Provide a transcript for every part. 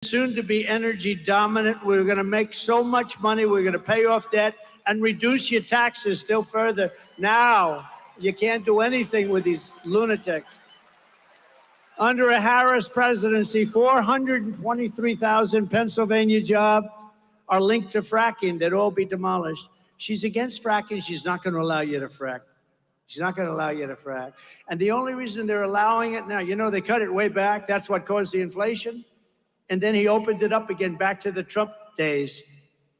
soon to be energy dominant. We're going to make so much money. We're going to pay off debt and reduce your taxes still further. Now, you can't do anything with these lunatics. Under a Harris presidency, 423,000 Pennsylvania jobs are linked to fracking. They'd all be demolished. She's against fracking. She's not going to allow you to frack. She's not going to allow you to frack. And the only reason they're allowing it now, you know, they cut it way back. That's what caused the inflation. And then he opened it up again back to the Trump days.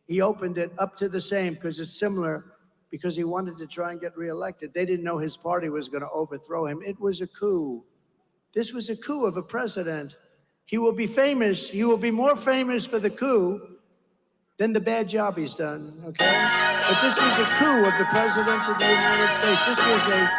He opened it up to the same because it's similar, because he wanted to try and get reelected. They didn't know his party was going to overthrow him. It was a coup. This was a coup of a president. He will be famous. He will be more famous for the coup than the bad job he's done, okay? But this was a coup of the president of the United States. This was a...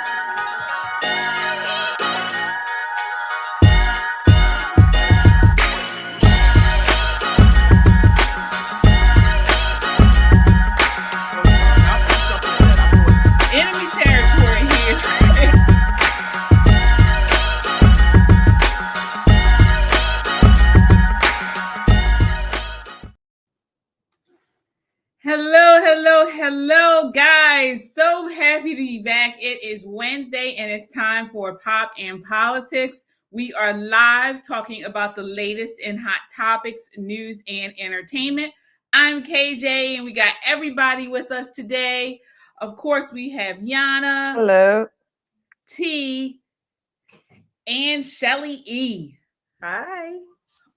Hello, guys. So happy to be back. It is Wednesday and it's time for Pop and Politics. We are live talking about the latest in hot topics, news, and entertainment. I'm KJ and we got everybody with us today. Of course, we have Yana. Hello. T. And Shelly E. Hi.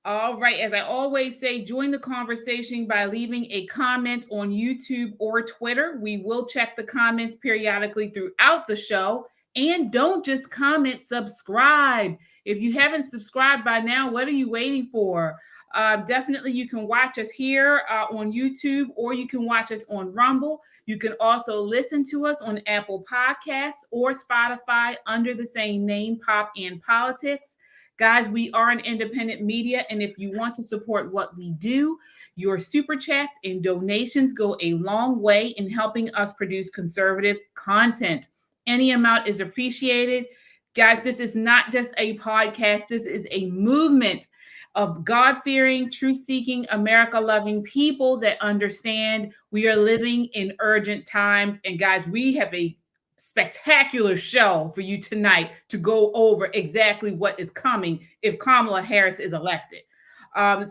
All right, as I always say, join the conversation by leaving a comment on YouTube or Twitter. We will check the comments periodically throughout the show. And don't just comment, subscribe. If you haven't subscribed by now, what are you waiting for? Definitely, you can watch us here on YouTube, or you can watch us on Rumble. You can also listen to us on Apple Podcasts or Spotify under the same name, Pop and Politics. Guys, we are an independent media, and if you want to support what we do, your super chats and donations go a long way in helping us produce conservative content. Any amount is appreciated. Guys, this is not just a podcast. This is a movement of God-fearing, truth-seeking, America-loving people that understand we are living in urgent times. And guys, we have a spectacular show for you tonight to go over exactly what is coming if Kamala Harris is elected.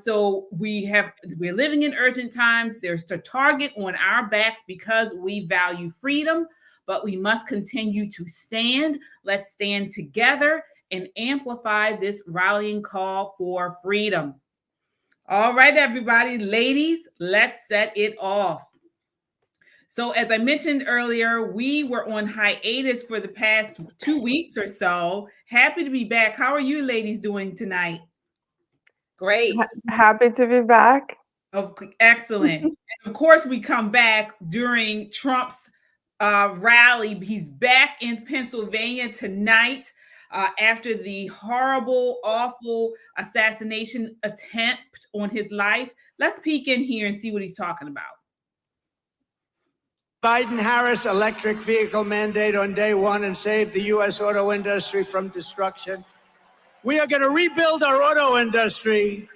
So we're living in urgent times. There's a target on our backs because we value freedom, but we must continue to stand. Let's stand together and amplify this rallying call for freedom. All right, everybody, ladies, let's set it off. So as I mentioned earlier, we were on hiatus for the past 2 weeks or so. Happy to be back. How are you ladies doing tonight? Great. Happy to be back. Excellent. And of course, we come back during Trump's rally. He's back in Pennsylvania tonight after the horrible, awful assassination attempt on his life. Let's peek in here and see what he's talking about. Biden-Harris electric vehicle mandate on day one and save the U.S. auto industry from destruction. We are going to rebuild our auto industry,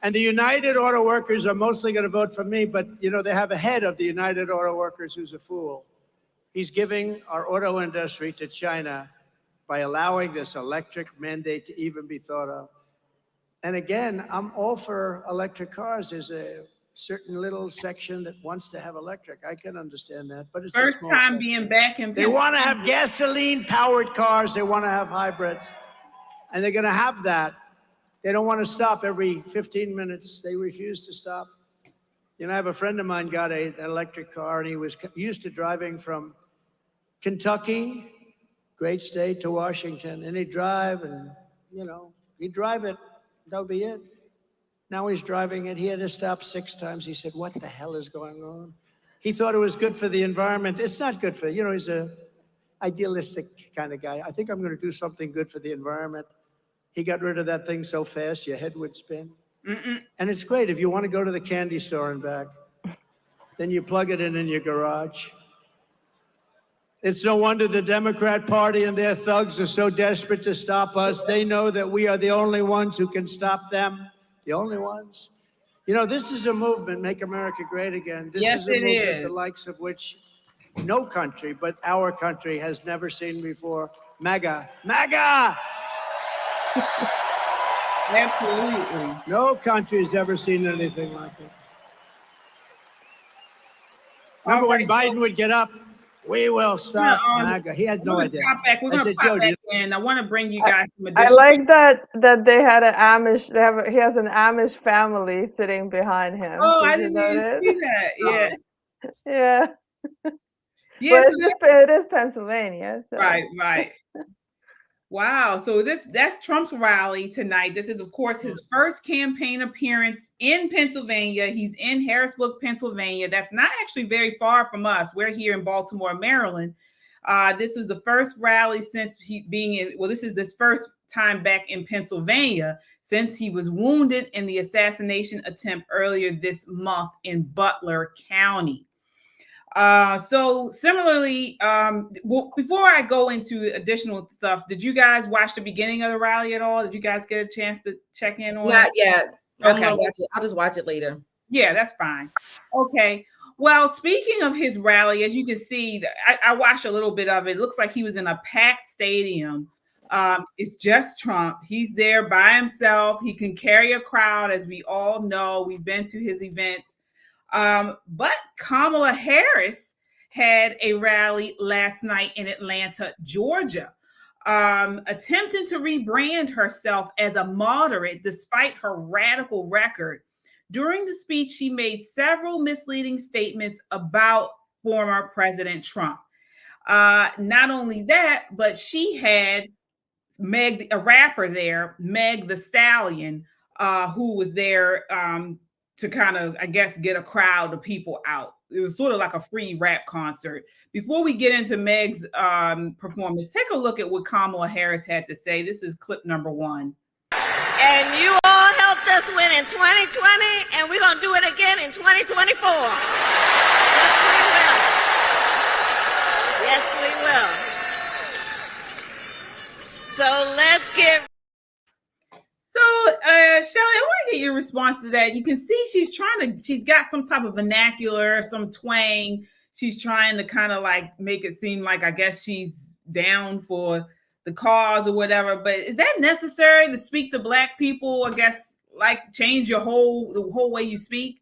and the United Auto Workers are mostly going to vote for me, but, you know, they have a head of the United Auto Workers who's a fool. He's giving our auto industry to China by allowing this electric mandate to even be thought of. And again, I'm all for electric cars. There's a certain little section that wants to have electric. I can understand that, but it's first time section. Being back in. They want to have gasoline-powered cars. They want to have hybrids, and they're going to have that. They don't want to stop every 15 minutes. They refuse to stop. You know, I have a friend of mine got an electric car, and he was used to driving from Kentucky, great state, to Washington, and he'd drive, and you know, he'd drive it. That'll be it. Now he's driving it. He had to stop 6 times. He said, what the hell is going on? He thought it was good for the environment. It's not good for, you know, he's a idealistic kind of guy. I think I'm going to do something good for the environment. He got rid of that thing so fast, your head would spin. And it's great. If you want to go to the candy store and back, then you plug it in your garage. It's no wonder the Democrat Party and their thugs are so desperate to stop us. They know that we are the only ones who can stop them. The only ones. You know, this is a movement, Make America Great Again. This Yes, is a it movement the is. likes of which no country but our country has never seen before. MAGA. MAGA! Absolutely. No country's ever seen anything like it. Remember when Biden would get up, we will stop MAGA. He had no idea. We're going to pop back in. I want to bring you guys some I additional. like that they had an Amish. He has an Amish family sitting behind him. Oh, Did I you didn't even notice? see that. Yeah. Yeah. Yeah. But it is Pennsylvania. So. Right. Wow. So that's Trump's rally tonight. This is, of course, his first campaign appearance in Pennsylvania. He's in Harrisburg, Pennsylvania. That's not actually very far from us. We're here in Baltimore, Maryland. This is the first rally since this is his first time back in Pennsylvania since he was wounded in the assassination attempt earlier this month in Butler County. So similarly, before I go into additional stuff, did you guys watch the beginning of the rally at all? Did you guys get a chance to check in on Not it? yet. I'm Okay. gonna watch it. I'll just watch it later. Yeah, that's fine. Okay. Well, speaking of his rally, as you can see, I watched a little bit of it. It looks like he was in a packed stadium. It's just Trump. He's there by himself. He can carry a crowd, as we all know. We've been to his events. But Kamala Harris had a rally last night in Atlanta, Georgia, attempting to rebrand herself as a moderate despite her radical record. During the speech, she made several misleading statements about former President Trump. Not only that, but she had Meg, a rapper there, Meg the Stallion, who was there to kind of, I guess, get a crowd of people out. It was sort of like a free rap concert. Before we get into Meg's performance, take a look at what Kamala Harris had to say. This is clip number 1. And you all helped us win in 2020, and we're going to do it again in 2024. Yes, we will. So let's get... So, Shelly, I want to get your response to that. You can see she's got some type of vernacular, some twang. She's trying to kind of like make it seem like, I guess she's down for the cause or whatever. But is that necessary to speak to Black people? I guess like change the whole way you speak?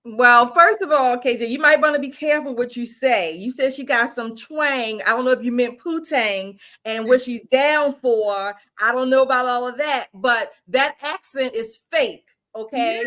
Well, first of all, KJ, you might want to be careful what you say. You said she got some twang. I don't know if you meant poo-tang and what she's down for. I don't know about all of that, but that accent is fake. Okay.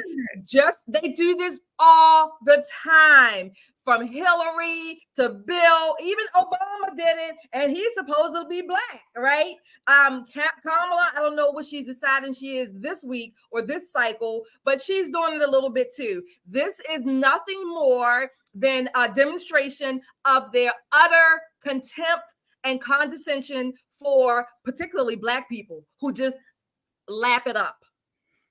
Yeah. They do this all the time, from Hillary to Bill, even Obama did it, and he's supposed to be Black, right? Kamala, I don't know what she's deciding she is this week or this cycle, but she's doing it a little bit too. This is nothing more than a demonstration of their utter contempt and condescension for particularly Black people who just lap it up.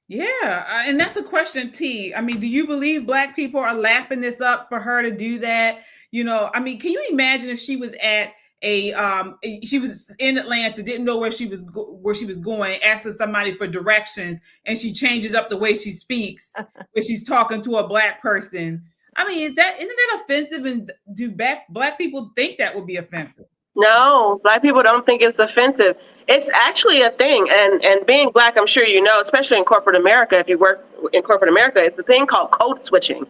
Yeah, and that's a question, T. I mean, do you believe Black people are lapping this up for her to do that? You know, I mean, can you imagine if she was at she was in Atlanta, didn't know where she was going, asking somebody for directions, and she changes up the way she speaks when she's talking to a Black person? I mean, isn't that offensive? And do Black people think that would be offensive? No, Black people don't think it's offensive. It's actually a thing. And being Black, I'm sure you know, especially in corporate America, if you work in corporate America, it's a thing called code switching.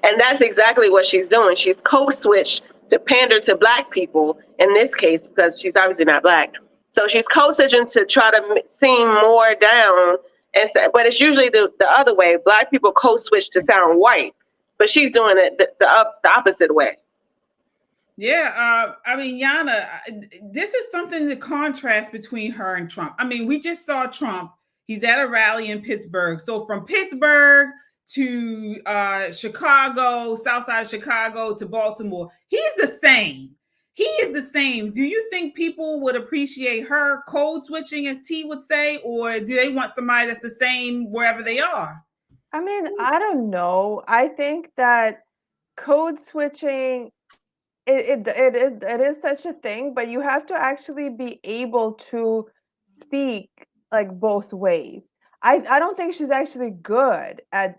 And that's exactly what she's doing. She's code switched to pander to Black people in this case, because she's obviously not Black. So she's code switching to try to seem more down. But it's usually the other way. Black people code switch to sound white, but she's doing it the opposite way. Yeah, I mean, Yana, this is something to contrast between her and Trump. I mean, we just saw Trump. He's at a rally in Pittsburgh. So from Pittsburgh to Chicago, south side of Chicago to Baltimore, he's the same. He is the same. Do you think people would appreciate her code switching, as T would say, or do they want somebody that's the same wherever they are? I mean, I don't know. I think that code switching, it is such a thing, but you have to actually be able to speak like both ways. I don't think she's actually good at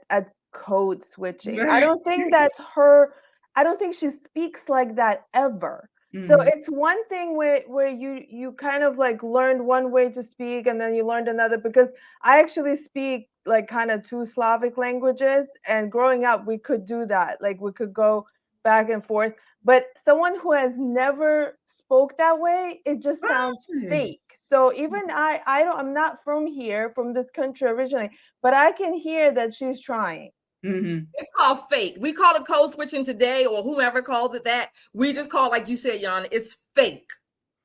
code switching. I don't think that's her. I don't think she speaks like that ever. So it's one thing where you kind of like learned one way to speak and then you learned another, because I actually speak like kind of two Slavic languages, and growing up we could do that. Like we could go back and forth. But someone who has never spoke that way, it just sounds fake. So even I'm not from here, from this country originally, but I can hear that she's trying. It's called fake. We call it code switching today, or whomever calls it that. We just call, like you said, Yana, it's fake.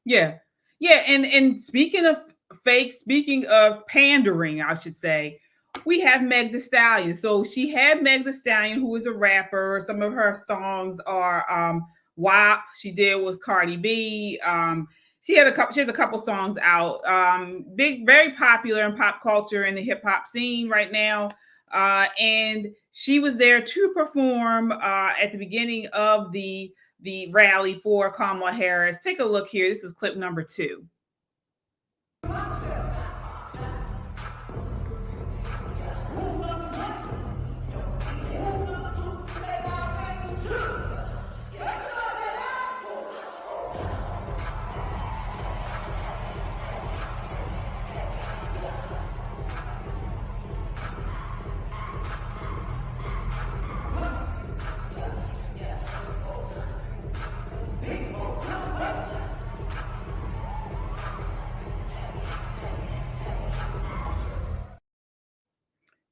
Yeah. And speaking of fake, speaking of pandering, I should say, we have Meg Thee Stallion. So she had Meg Thee Stallion, who is a rapper. Some of her songs are WAP. She did with Cardi B. She has a couple songs out. Very popular in pop culture and the hip hop scene right now. And she was there to perform at the beginning of the rally for Kamala Harris. Take a look here. This is clip number 2.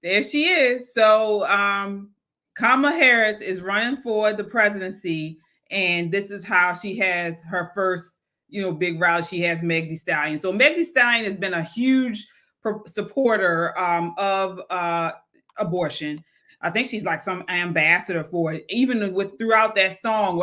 There she is. So Kamala Harris is running for the presidency, and this is how she has her first, big rally. She has Meg Thee Stallion. So Meg Thee Stallion has been a huge supporter of abortion. I think she's like some ambassador for it. Even throughout that song,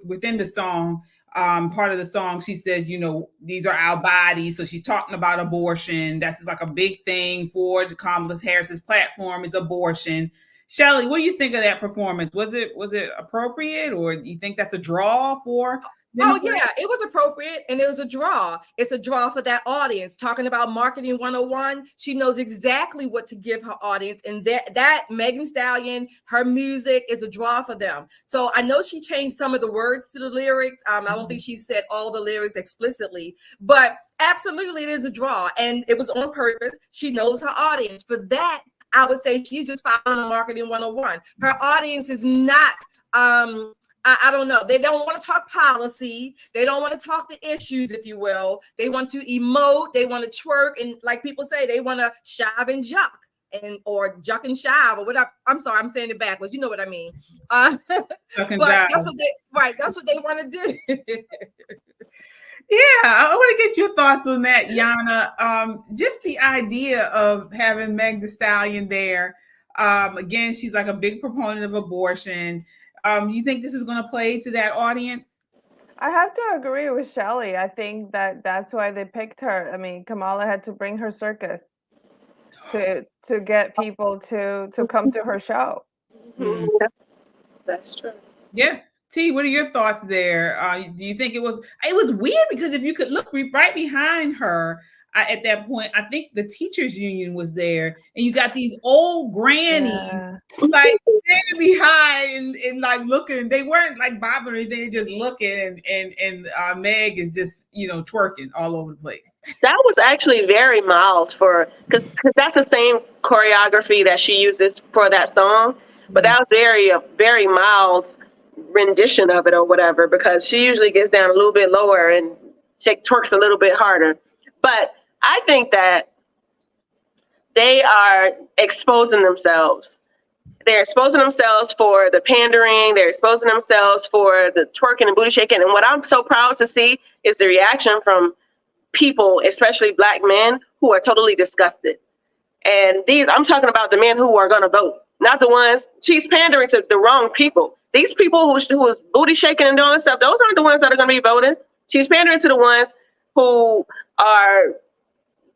within the song, part of the song, she says, these are our bodies. So she's talking about abortion. That's like a big thing for Kamala Harris's platform is abortion. Shelley, what do you think of that performance? Was it appropriate, or do you think that's a draw for? Oh yeah, it was appropriate, and it was a draw. It's a draw for that audience. Talking about marketing 101, she knows exactly what to give her audience, and that Meg Thee Stallion, her music is a draw for them. So I know she changed some of the words to the lyrics. I don't think she said all the lyrics explicitly, but absolutely it is a draw, and it was on purpose. She knows her audience. For that, I would say she's just following the marketing 101. Her audience is not I don't know. They don't want to talk policy. They don't want to talk the issues, if you will. They want to emote. They want to twerk. And like people say, they want to shive and juck, or juck and shive, or whatever. I'm sorry, I'm saying it backwards. You know what I mean. But that's what they want to do. Yeah, I want to get your thoughts on that, Yana. Just the idea of having Meg Thee Stallion there. Again, she's like a big proponent of abortion. You think this is going to play to that audience? I have to agree with Shelley. I think that's why they picked her. I mean, Kamala had to bring her circus to get people to come to her show. Mm-hmm. That's true. Yeah. T, what are your thoughts there? Do you think it was weird? Because if you could look right behind her, at that point, I think the teachers union was there, and you got these old grannies like standing behind and like looking. They weren't like bobbing or anything, they just looking, and Meg is just twerking all over the place. That was actually very mild because that's the same choreography that she uses for that song, but that was very mild rendition of it or whatever, because she usually gets down a little bit lower and she twerks a little bit harder. But I think that they are exposing themselves. They're exposing themselves for the pandering. They're exposing themselves for the twerking and booty shaking. And what I'm so proud to see is the reaction from people, especially Black men, who are totally disgusted. And I'm talking about the men who are going to vote, not the ones. She's pandering to the wrong people. These people who is booty shaking and doing stuff, those aren't the ones that are going to be voting. She's pandering to the ones who are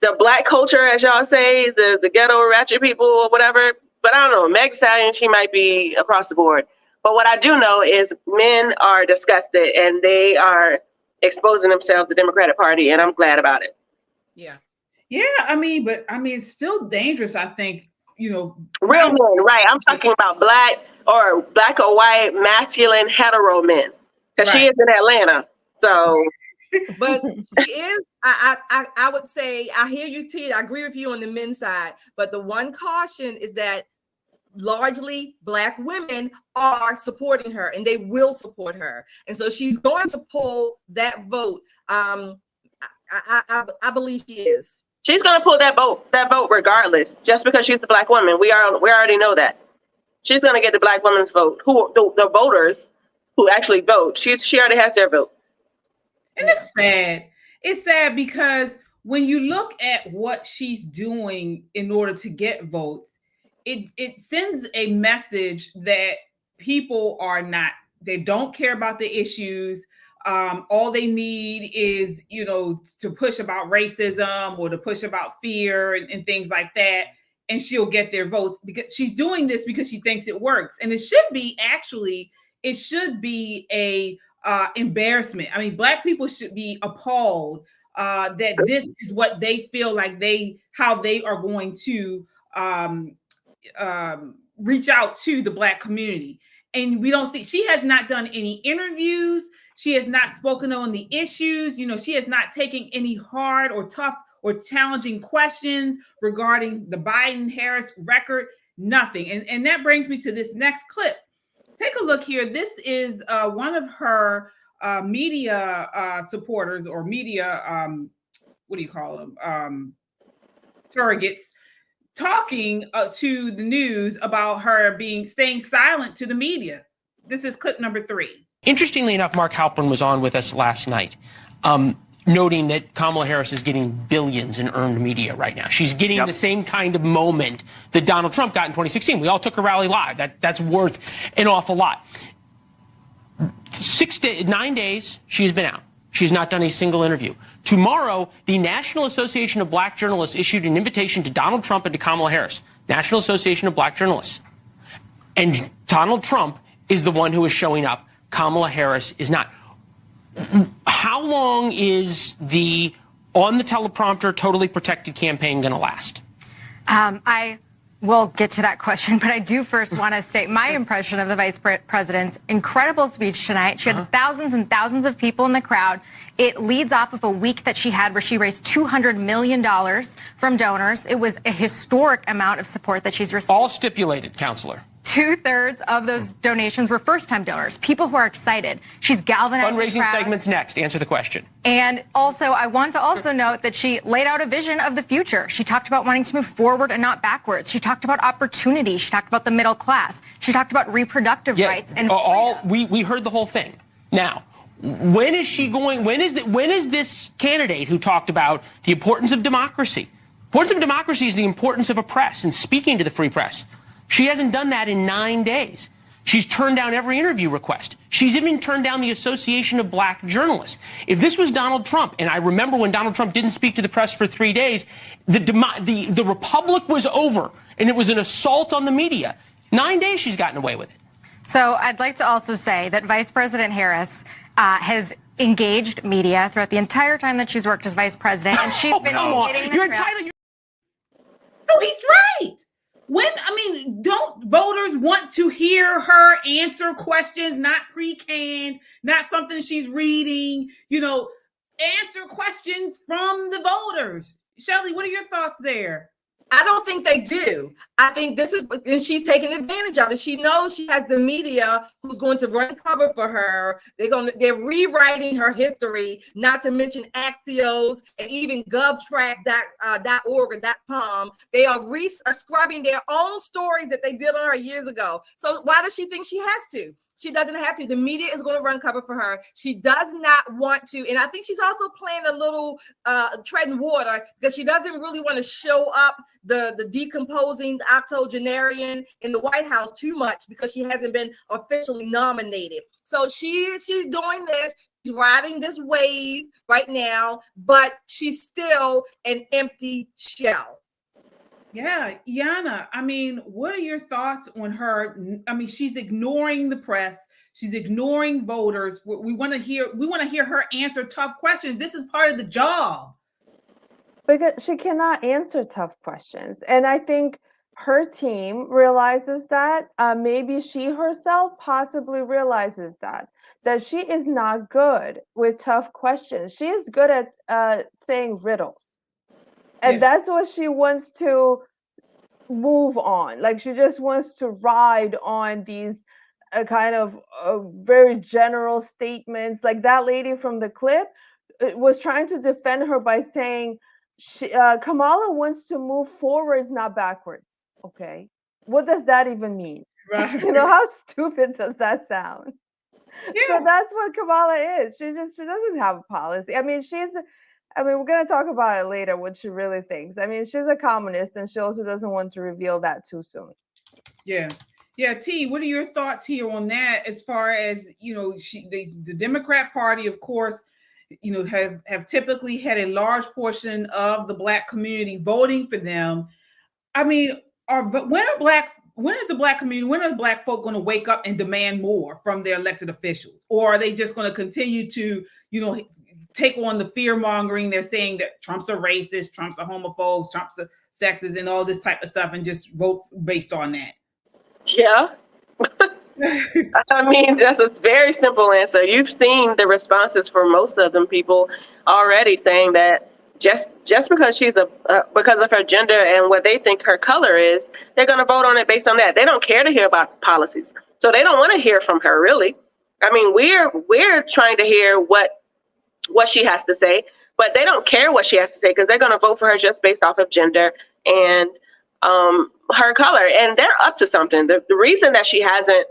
the Black culture, as y'all say, the ghetto ratchet people or whatever. But I don't know, Meg Thee Stallion, she might be across the board. But what I do know is men are disgusted, and they are exposing themselves to the Democratic Party, and I'm glad about it. Yeah. Yeah, but it's still dangerous, I think, Real men, right? I'm talking about black or white, masculine, hetero men. Because she Right. is in Atlanta. So But she is, I would say, I hear you, T. I agree with you on the men's side. But the one caution is that largely black women are supporting her, and they will support her. And so she's going to pull that vote. I believe she is. she's gonna pull that vote regardless, just because she's a black woman. We already know that. She's gonna get the black woman's vote. The voters who actually vote. She already has their vote. And it's sad. It's sad because when you look at what she's doing in order to get votes, it sends a message that people they don't care about the issues. All they need is, to push about racism or to push about fear and things like that. And she'll get their votes because she's doing this because she thinks it works. And it should be a embarrassment. Black people should be appalled that this is what they feel like how they are going to reach out to the black community. And we don't see, she has not done any interviews. She has not spoken on the issues. She has not taken any hard or tough or challenging questions regarding the Biden-Harris record, nothing. And that brings me to this next clip. Take a look here. This is one of her media supporters or media, what do you call them? Surrogates, talking to the news about her staying silent to the media. This is clip number 3. Interestingly enough, Mark Halpern was on with us last night, noting that Kamala Harris is getting billions in earned media right now. She's getting the same kind of moment that Donald Trump got in 2016. We all took her rally live. That's worth an awful lot. 9 days she's been out. She's not done a single interview. Tomorrow, the National Association of Black Journalists issued an invitation to Donald Trump and to Kamala Harris. National Association of Black Journalists. And Donald Trump is the one who is showing up. Kamala Harris is not. How long is the on the teleprompter, totally protected campaign going to last? I will get to that question, but I do first want to state my impression of the vice president's incredible speech tonight. She had thousands and thousands of people in the crowd. It leads off of a week that she had where she raised $200 million from donors. It was a historic amount of support that she's received. All stipulated, counselor. 2/3 of those donations were first-time donors, people who are excited. She's galvanizing Fundraising the crowd. segments next. Answer the question. And also, I want to also note that she laid out a vision of the future. She talked about wanting to move forward and not backwards. She talked about opportunity. She talked about the middle class. She talked about reproductive rights and we heard the whole thing. Now, when is she going? When is this candidate who talked about the importance of democracy? Importance of democracy is the importance of a press and speaking to the free press. She hasn't done that in 9 days. She's turned down every interview request. She's even turned down the Association of Black Journalists. If this was Donald Trump, and I remember when Donald Trump didn't speak to the press for 3 days, the Republic was over, and it was an assault on the media. 9 days she's gotten away with it. So I'd like to also say that Vice President Harris has engaged media throughout the entire time that she's worked as vice president, and she's been hitting the trail. So he's right. Don't voters want to hear her answer questions, not pre-canned, not something she's reading, answer questions from the voters? Shelley, what are your thoughts there? I don't think they do. I think and she's taking advantage of it. She knows she has the media who's going to run cover for her. They're rewriting her history, not to mention Axios and even govtrack.org or .com. They are scrubbing their own stories that they did on her years ago. So why does she think she has to? She doesn't have to. The media is going to run cover for her. She does not want to. And I think she's also playing a little treading water because she doesn't really want to show up the decomposing octogenarian in the White House too much because she hasn't been officially nominated. So she's doing this. She's riding this wave right now, but she's still an empty shell. Yeah, Yana, what are your thoughts on her? She's ignoring the press. She's ignoring voters. We want to hear her answer tough questions. This is part of the job. because she cannot answer tough questions. And I think her team realizes that. Maybe she herself possibly realizes that she is not good with tough questions. She is good at saying riddles. And that's what she wants to move on. Like she just wants to ride on these kind of very general statements. Like that lady from the clip was trying to defend her by saying Kamala wants to move forwards, not backwards. Okay, what does that even mean? Right. You know, how stupid does that sound? Yeah. So that's what Kamala is. She doesn't have a policy. I mean, we're going to talk about it later, what she really thinks. I mean, she's a communist, and she also doesn't want to reveal that too soon. Yeah. Yeah, T, what are your thoughts here on that? As far as, you know, the Democrat Party, of course, you know, have typically had a large portion of the Black community voting for them. I mean, when are the Black folk going to wake up and demand more from their elected officials? Or are they just going to continue to, you know, take on the fear mongering? They're saying that Trump's a racist, Trump's a homophobe, Trump's a sexist, and all this type of stuff, and just vote based on that. Yeah. I mean, that's a very simple answer. You've seen the responses for most of them people already saying that just because she's because of her gender and what they think her color is, they're going to vote on it based on that. They don't care to hear about policies. So they don't want to hear from her, really. I mean, we're trying to hear what she has to say, but they don't care what she has to say because they're going to vote for her just based off of gender and her color. And they're up to something. The reason that she hasn't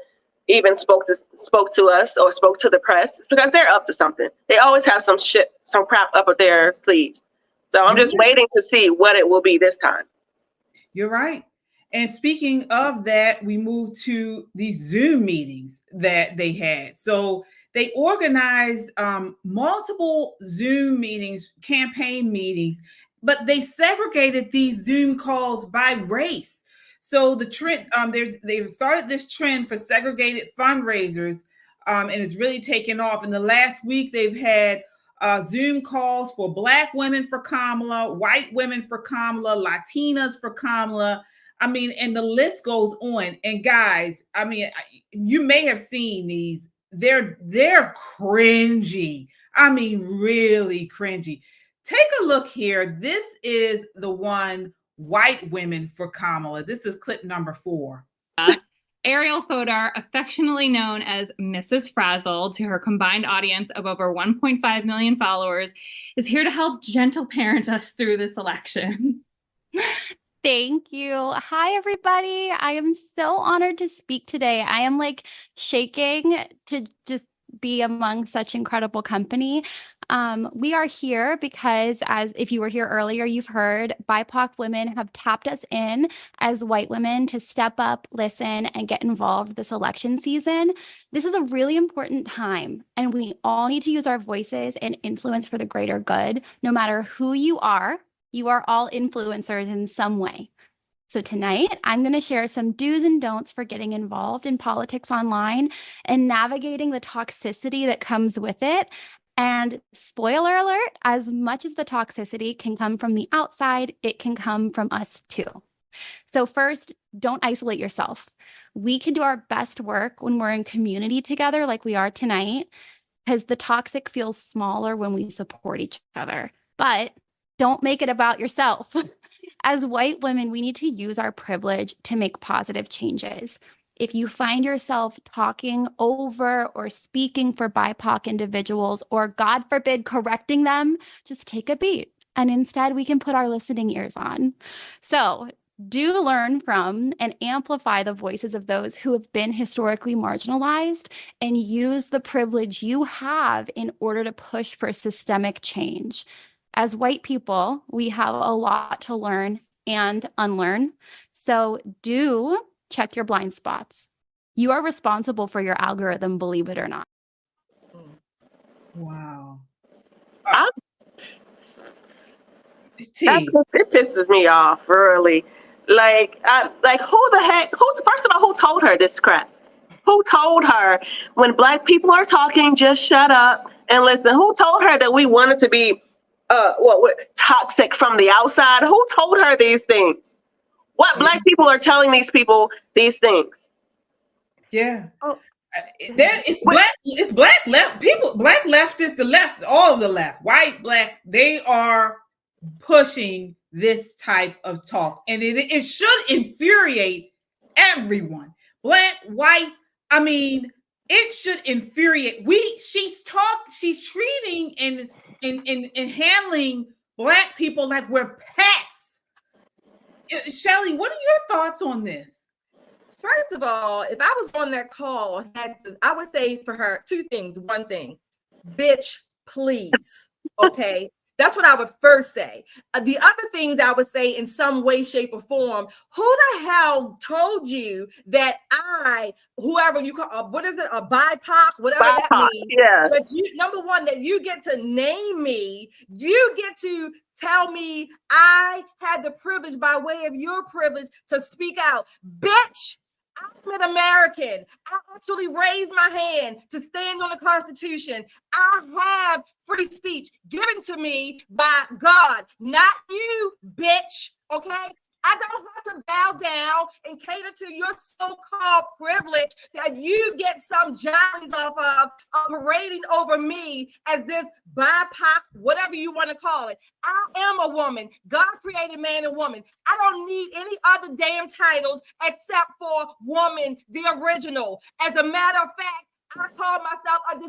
even spoke to us or spoke to the press is because they're up to something. They always have some crap up at their sleeves. So I'm just waiting to see what it will be this time. You're right. And speaking of that, we move to these Zoom meetings that they had. So they organized multiple Zoom meetings, campaign meetings, but they segregated these Zoom calls by race. So the trend, they've started this trend for segregated fundraisers, and it's really taken off. In the last week, they've had Zoom calls for Black women for Kamala, white women for Kamala, Latinas for Kamala. I mean, and the list goes on. And guys, I mean, you may have seen these. They're cringy. I mean, really cringy. Take a look here. This is the one, white women for Kamala. This is clip number 4. Ariel Fodor, affectionately known as Mrs. Frazzle to her combined audience of over 1.5 million followers, is here to help gentle parent us through this election. Thank you. Hi, everybody. I am so honored to speak today. I am like shaking to just be among such incredible company. We are here because, as if you were here earlier, you've heard BIPOC women have tapped us in as white women to step up, listen, and get involved this election season. This is a really important time, and we all need to use our voices and influence for the greater good. No matter who you are all influencers in some way. So tonight, I'm going to share some do's and don'ts for getting involved in politics online and navigating the toxicity that comes with it. And spoiler alert, as much as the toxicity can come from the outside, it can come from us too. So first, don't isolate yourself. We can do our best work when we're in community together like we are tonight, because the toxic feels smaller when we support each other. But don't make it about yourself. As white women, we need to use our privilege to make positive changes. If you find yourself talking over or speaking for BIPOC individuals, or God forbid, correcting them, just take a beat. And instead, we can put our listening ears on. So do learn from and amplify the voices of those who have been historically marginalized, and use the privilege you have in order to push for systemic change. As white people, we have a lot to learn and unlearn. So do check your blind spots. You are responsible for your algorithm, believe it or not. Wow. It pisses me off, really. Like who the heck? First of all, who told her this crap? Who told her when Black people are talking, just shut up and listen? Who told her that we wanted to be what toxic from the outside. Who told her these things? What black people are telling these people these things? Yeah. Oh. It's black left people, black leftists, the left, all of the left, white, black, they are pushing this type of talk. And it should infuriate everyone. Black, white, I mean, it should infuriate. She's treating and handling black people like we're pets. Shelly, what are your thoughts on this? First of all, if I was on that call, I would say for her two things. One thing, bitch, please. Okay. That's what I would first say. The other things I would say in some way, shape, or form, who the hell told you that whoever you call, what is it, a BIPOC, whatever that means. Yeah. But number one, that you get to name me, you get to tell me I had the privilege by way of your privilege to speak out. Bitch, I'm an American. I actually raised my hand to stand on the Constitution. I have free speech given to me by God, not you, bitch. Okay? I don't have to bow down and cater to your so-called privilege that you get some jollies off of parading over me as this BIPOC, whatever you want to call it. I am a woman. God created man and woman. I don't need any other damn titles except for woman, the original. As a matter of fact, I call myself a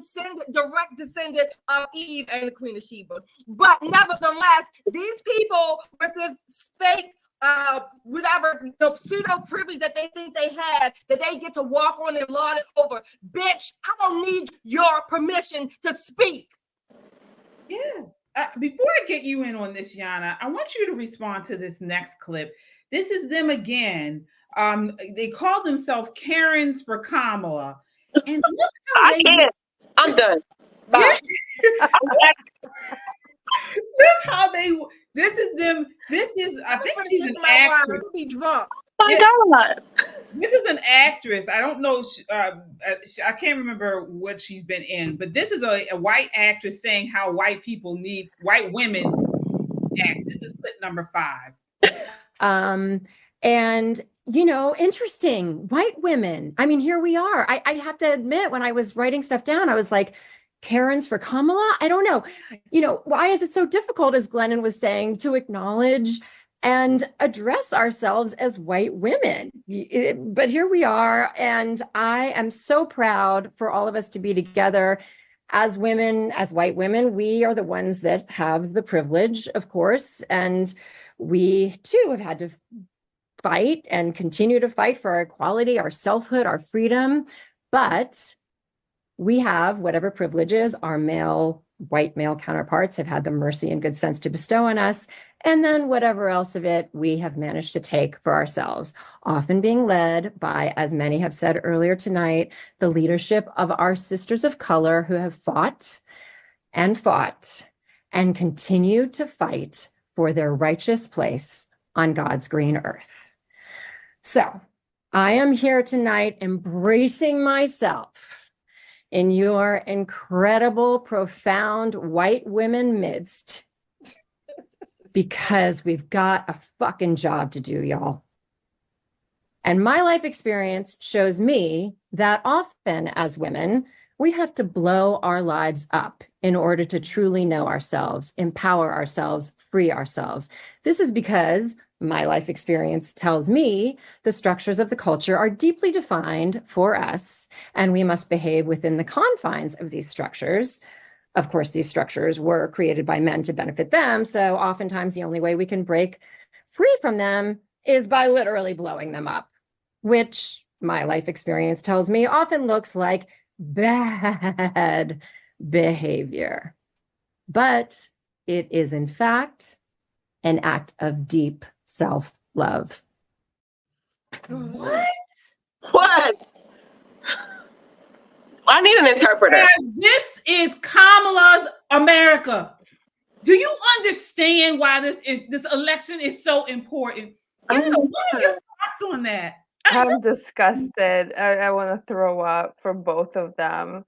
direct descendant of Eve and the Queen of Sheba. But nevertheless, these people with this fake whatever the pseudo privilege that they think they have, that they get to walk on and lord it over. Bitch, I don't need your permission to speak. Yeah. Before I get you in on this, Yana, I want you to respond to this next clip. This is them again. They call themselves Karens for Kamala. And look how I'm done. Bye. Look how this is them. I think she's an actress. God. This is an actress. I don't know. I can't remember what she's been in, but this is a white actress saying how white women act. This is clip number 5. And interesting, white women. I mean, here we are. I have to admit, when I was writing stuff down, I was like, Karens for Kamala? I don't know. Why is it so difficult, as Glennon was saying, to acknowledge and address ourselves as white women? But here we are, and I am so proud for all of us to be together as women, as white women. We are the ones that have the privilege, of course, and we too have had to fight and continue to fight for our equality, our selfhood, our freedom. But we have whatever privileges our white male counterparts have had the mercy and good sense to bestow on us. And then whatever else of it we have managed to take for ourselves, often being led by, as many have said earlier tonight, the leadership of our sisters of color who have fought and continue to fight for their righteous place on God's green earth. So I am here tonight embracing myself in your incredible, profound white women midst, because we've got a fucking job to do, y'all. And my life experience shows me that often as women, we have to blow our lives up in order to truly know ourselves, empower ourselves, free ourselves. This is because my life experience tells me the structures of the culture are deeply defined for us, and we must behave within the confines of these structures. Of course, these structures were created by men to benefit them, so oftentimes the only way we can break free from them is by literally blowing them up, which my life experience tells me often looks like bad behavior. But it is, in fact, an act of deep self-love. What? I need an interpreter. This is Kamala's America. Do you understand why this election is so important? What are your thoughts on that? I'm disgusted. I want to throw up for both of them.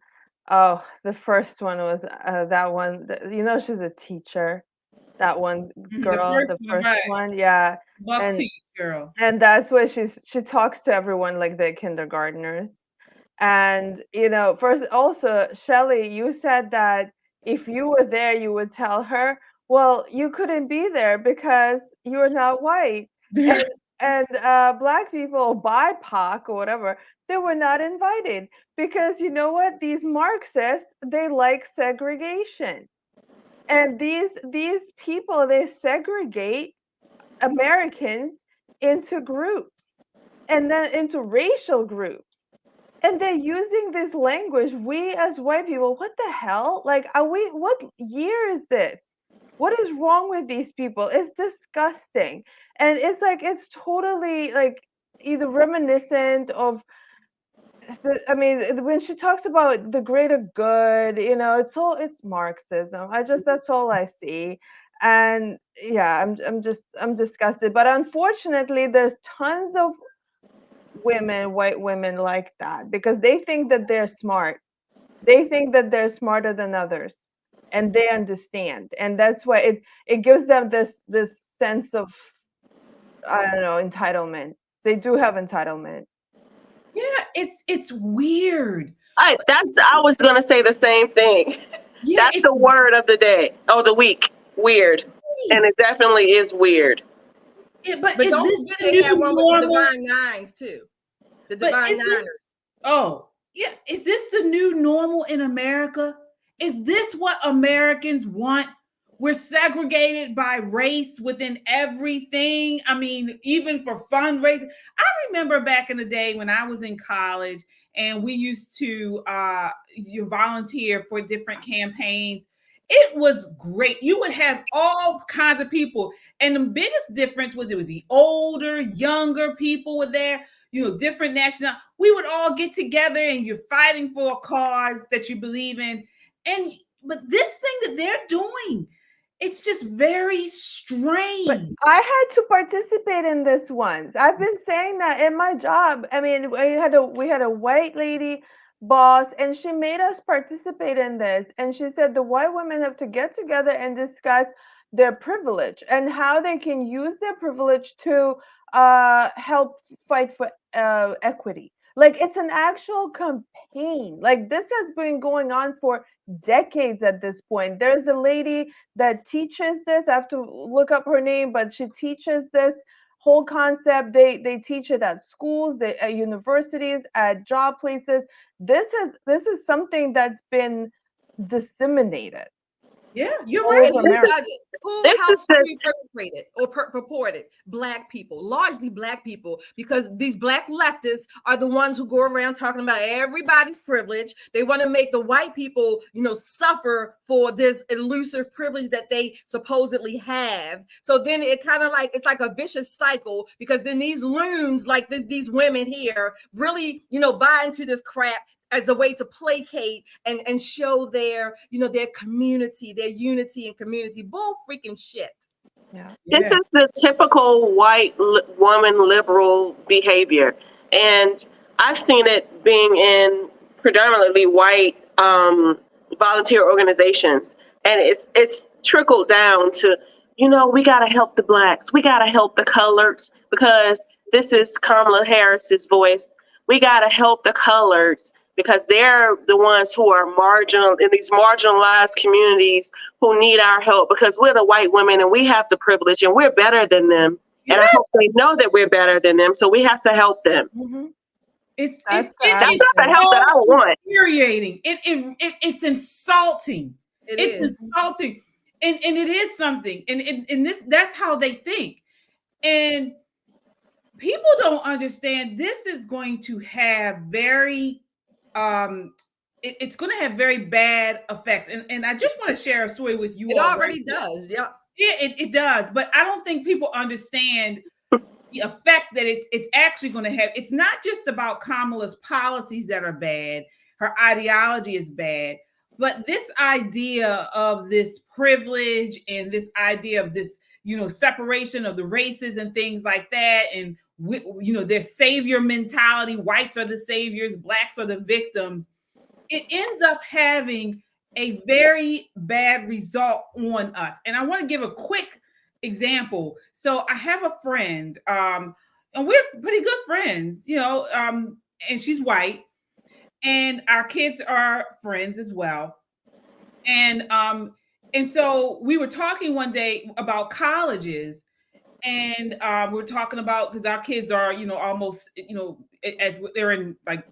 Oh, the first one was that one. She's a teacher. that one The girl, first the one, first right. one, yeah. Buck And teeth girl. and that's where she talks to everyone like they're kindergartners. And first also, Shelley, you said that if you were there, you would tell her, well, you couldn't be there because you're not white. And black people or BIPOC or whatever, they were not invited because you know what? These Marxists, they like segregation. And these people, they segregate Americans into groups and then into racial groups. And they're using this language. We as white people, what the hell? Like, what year is this? What is wrong with these people? It's disgusting. And it's like, it's totally like either reminiscent of when she talks about the greater good, it's Marxism. That's all I see. And yeah, I'm disgusted. But unfortunately, there's tons of white women like that because they think that they're smart. They think that they're smarter than others and they understand. And that's why it gives them this sense of, I don't know, entitlement. They do have entitlement. Yeah, it's weird. I was gonna say the same thing. Yeah, That's the word of the day. Oh, the week. Weird. And it definitely is weird. Yeah, but But is don't this forget the they had new one with the normal? Divine Nines too. The But Divine is this- Niners. Oh, yeah. Is this the new normal in America? Is this what Americans want? We're segregated by race within everything. I mean, even for fundraising. I remember back in the day when I was in college and we used to volunteer for different campaigns. It was great. You would have all kinds of people. And the biggest difference was it was the older, younger people were there, different national. We would all get together and you're fighting for a cause that you believe in. But this thing that they're doing, it's just very strange. But I had to participate in this once. I've been saying that in my job. I mean, we had a white lady boss and she made us participate in this. And she said the white women have to get together and discuss their privilege and how they can use their privilege to help fight for equity. Like, it's an actual campaign. Like, this has been going on for decades at this point. There's a lady that teaches this. I have to look up her name, but she teaches this whole concept. They teach it at schools, at universities, at job places. This is something that's been disseminated. Yeah, you're all right. over Who America. does it? Who helps to perpetrate it or purport it? Black people, largely Black people, because these Black leftists are the ones who go around talking about everybody's privilege. They want to make the white people, suffer for this elusive privilege that they supposedly have. So then it's like a vicious cycle, because then these loons like these women here really, buy into this crap as a way to placate and show their community, their unity and community. Bull freaking shit. Yeah. This is the typical white woman liberal behavior. And I've seen it being in predominantly white volunteer organizations. And it's trickled down to, we got to help the Blacks. We got to help the coloreds, because this is Kamala Harris's voice. We got to help the coloreds, because they're the ones who are marginal in these marginalized communities who need our help, because we're the white women and we have the privilege and we're better than them. Yes. And I hope they know that we're better than them. So we have to help them. Mm-hmm. It's not the help that I want. Infuriating. It's insulting. It's insulting. And it is something. And that's how they think. And people don't understand this is going to have very it's going to have very bad effects. And I just want to share a story with you. It already does. Yeah. Yeah, it does. But I don't think people understand the effect that it's actually going to have. It's not just about Kamala's policies that are bad. Her ideology is bad. But this idea of this privilege and this idea of this, separation of the races and things like that, and their savior mentality, whites are the saviors, Blacks are the victims. It ends up having a very bad result on us. And I want to give a quick example. So I have a friend, and we're pretty good friends, and she's white, and our kids are friends as well. And so we were talking one day about colleges, and we're talking about, because our kids are, almost, they're in like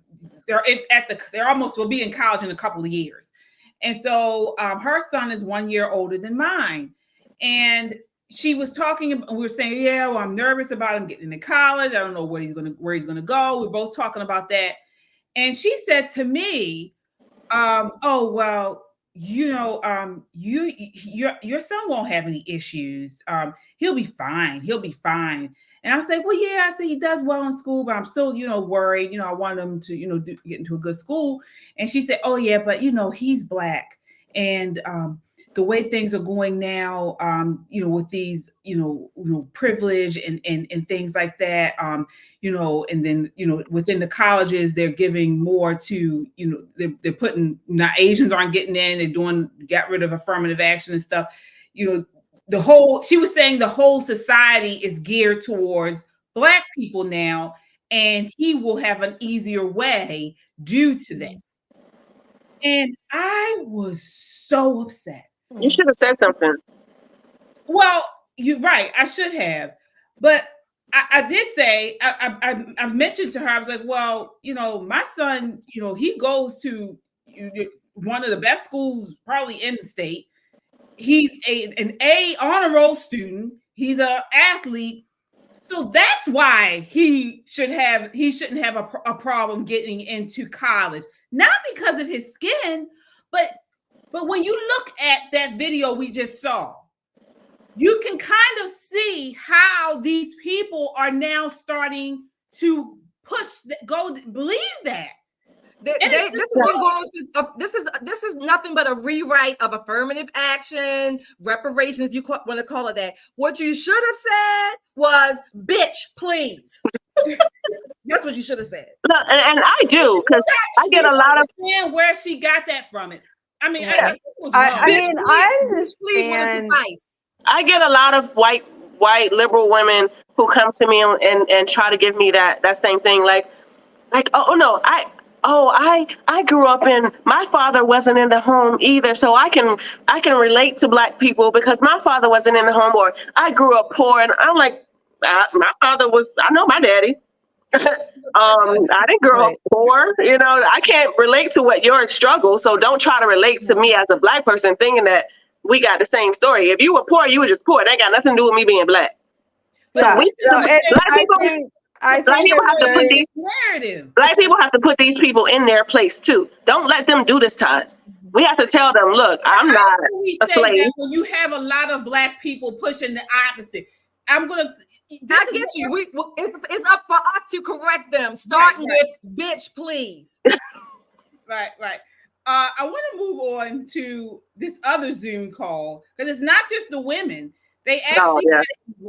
they're almost will be in college in a couple of years. And so her son is 1 year older than mine. And she was talking, we were saying, yeah, well, I'm nervous about him getting into college. I don't know where he's gonna go. We're both talking about that. And she said to me, oh, well, your son won't have any issues. He'll be fine. And I say, well, yeah, I say he does well in school, but I'm still, worried. I want him to, get into a good school. And she said, oh yeah, but he's Black, and the way things are going now, with these, privilege and things like that, and then, within the colleges, they're giving more to, they're putting, now Asians aren't getting in, got rid of affirmative action and stuff. She was saying the whole society is geared towards Black people now, and he will have an easier way due to that. And I was so upset. You should have said something. Well, you're right. I should have. But I did say, I mentioned to her, I was like, well, my son, he goes to one of the best schools probably in the state. He's an A honor roll student. He's an athlete. So that's why he shouldn't have a problem getting into college. Not because of his skin, but when you look at that video we just saw, you can kind of see how these people are now starting to believe that. This is nothing but a rewrite of affirmative action, reparations, if you want to call it that. What you should have said was, bitch, please. That's what you should have said. No, and I do, because I get a lot of where she got that from it. I mean, yeah. I understand. I get a lot of white liberal women who come to me and try to give me that same thing, like oh no, I grew up in, my father wasn't in the home either, so I can relate to Black people because my father wasn't in the home, or I grew up poor. And I'm like, my father was, I know my daddy. I didn't grow up poor, I can't relate to what your struggle. So don't try to relate to me as a Black person thinking that we got the same story. If you were poor, you were just poor. That got nothing to do with me being Black. But Black people have to put these people in their place too. Don't let them do this to us. We have to tell them, look, I'm not a slave. When you have a lot of Black people pushing the opposite, I get you. It's up for us to correct them, starting with bitch, please. Right. I want to move on to this other Zoom call, because it's not just the women. They actually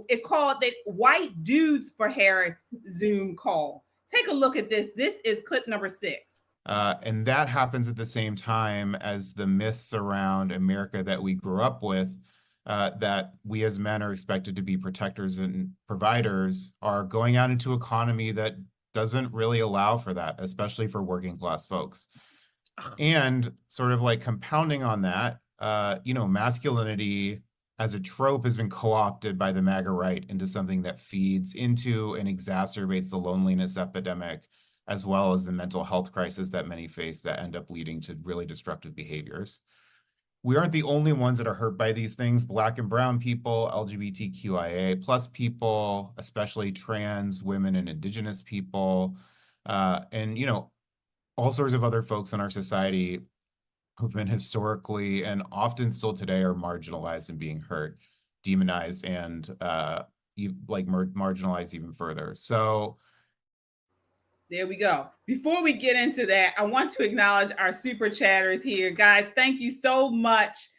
it called that White Dudes for Harris Zoom call. Take a look at this. This is clip number 6. And that happens at the same time as the myths around America that we grew up with, that we as men are expected to be protectors and providers, are going out into an economy that doesn't really allow for that, especially for working class folks. And sort of like compounding on that, masculinity as a trope has been co-opted by the MAGA right into something that feeds into and exacerbates the loneliness epidemic, as well as the mental health crisis that many face that end up leading to really destructive behaviors. We aren't the only ones that are hurt by these things. Black and brown people, LGBTQIA plus people, especially trans women and Indigenous people, and all sorts of other folks in our society who've been historically and often still today are marginalized and being hurt, demonized, and marginalized even further. So there we go. Before we get into that, I want to acknowledge our super chatters here. Guys, thank you so much.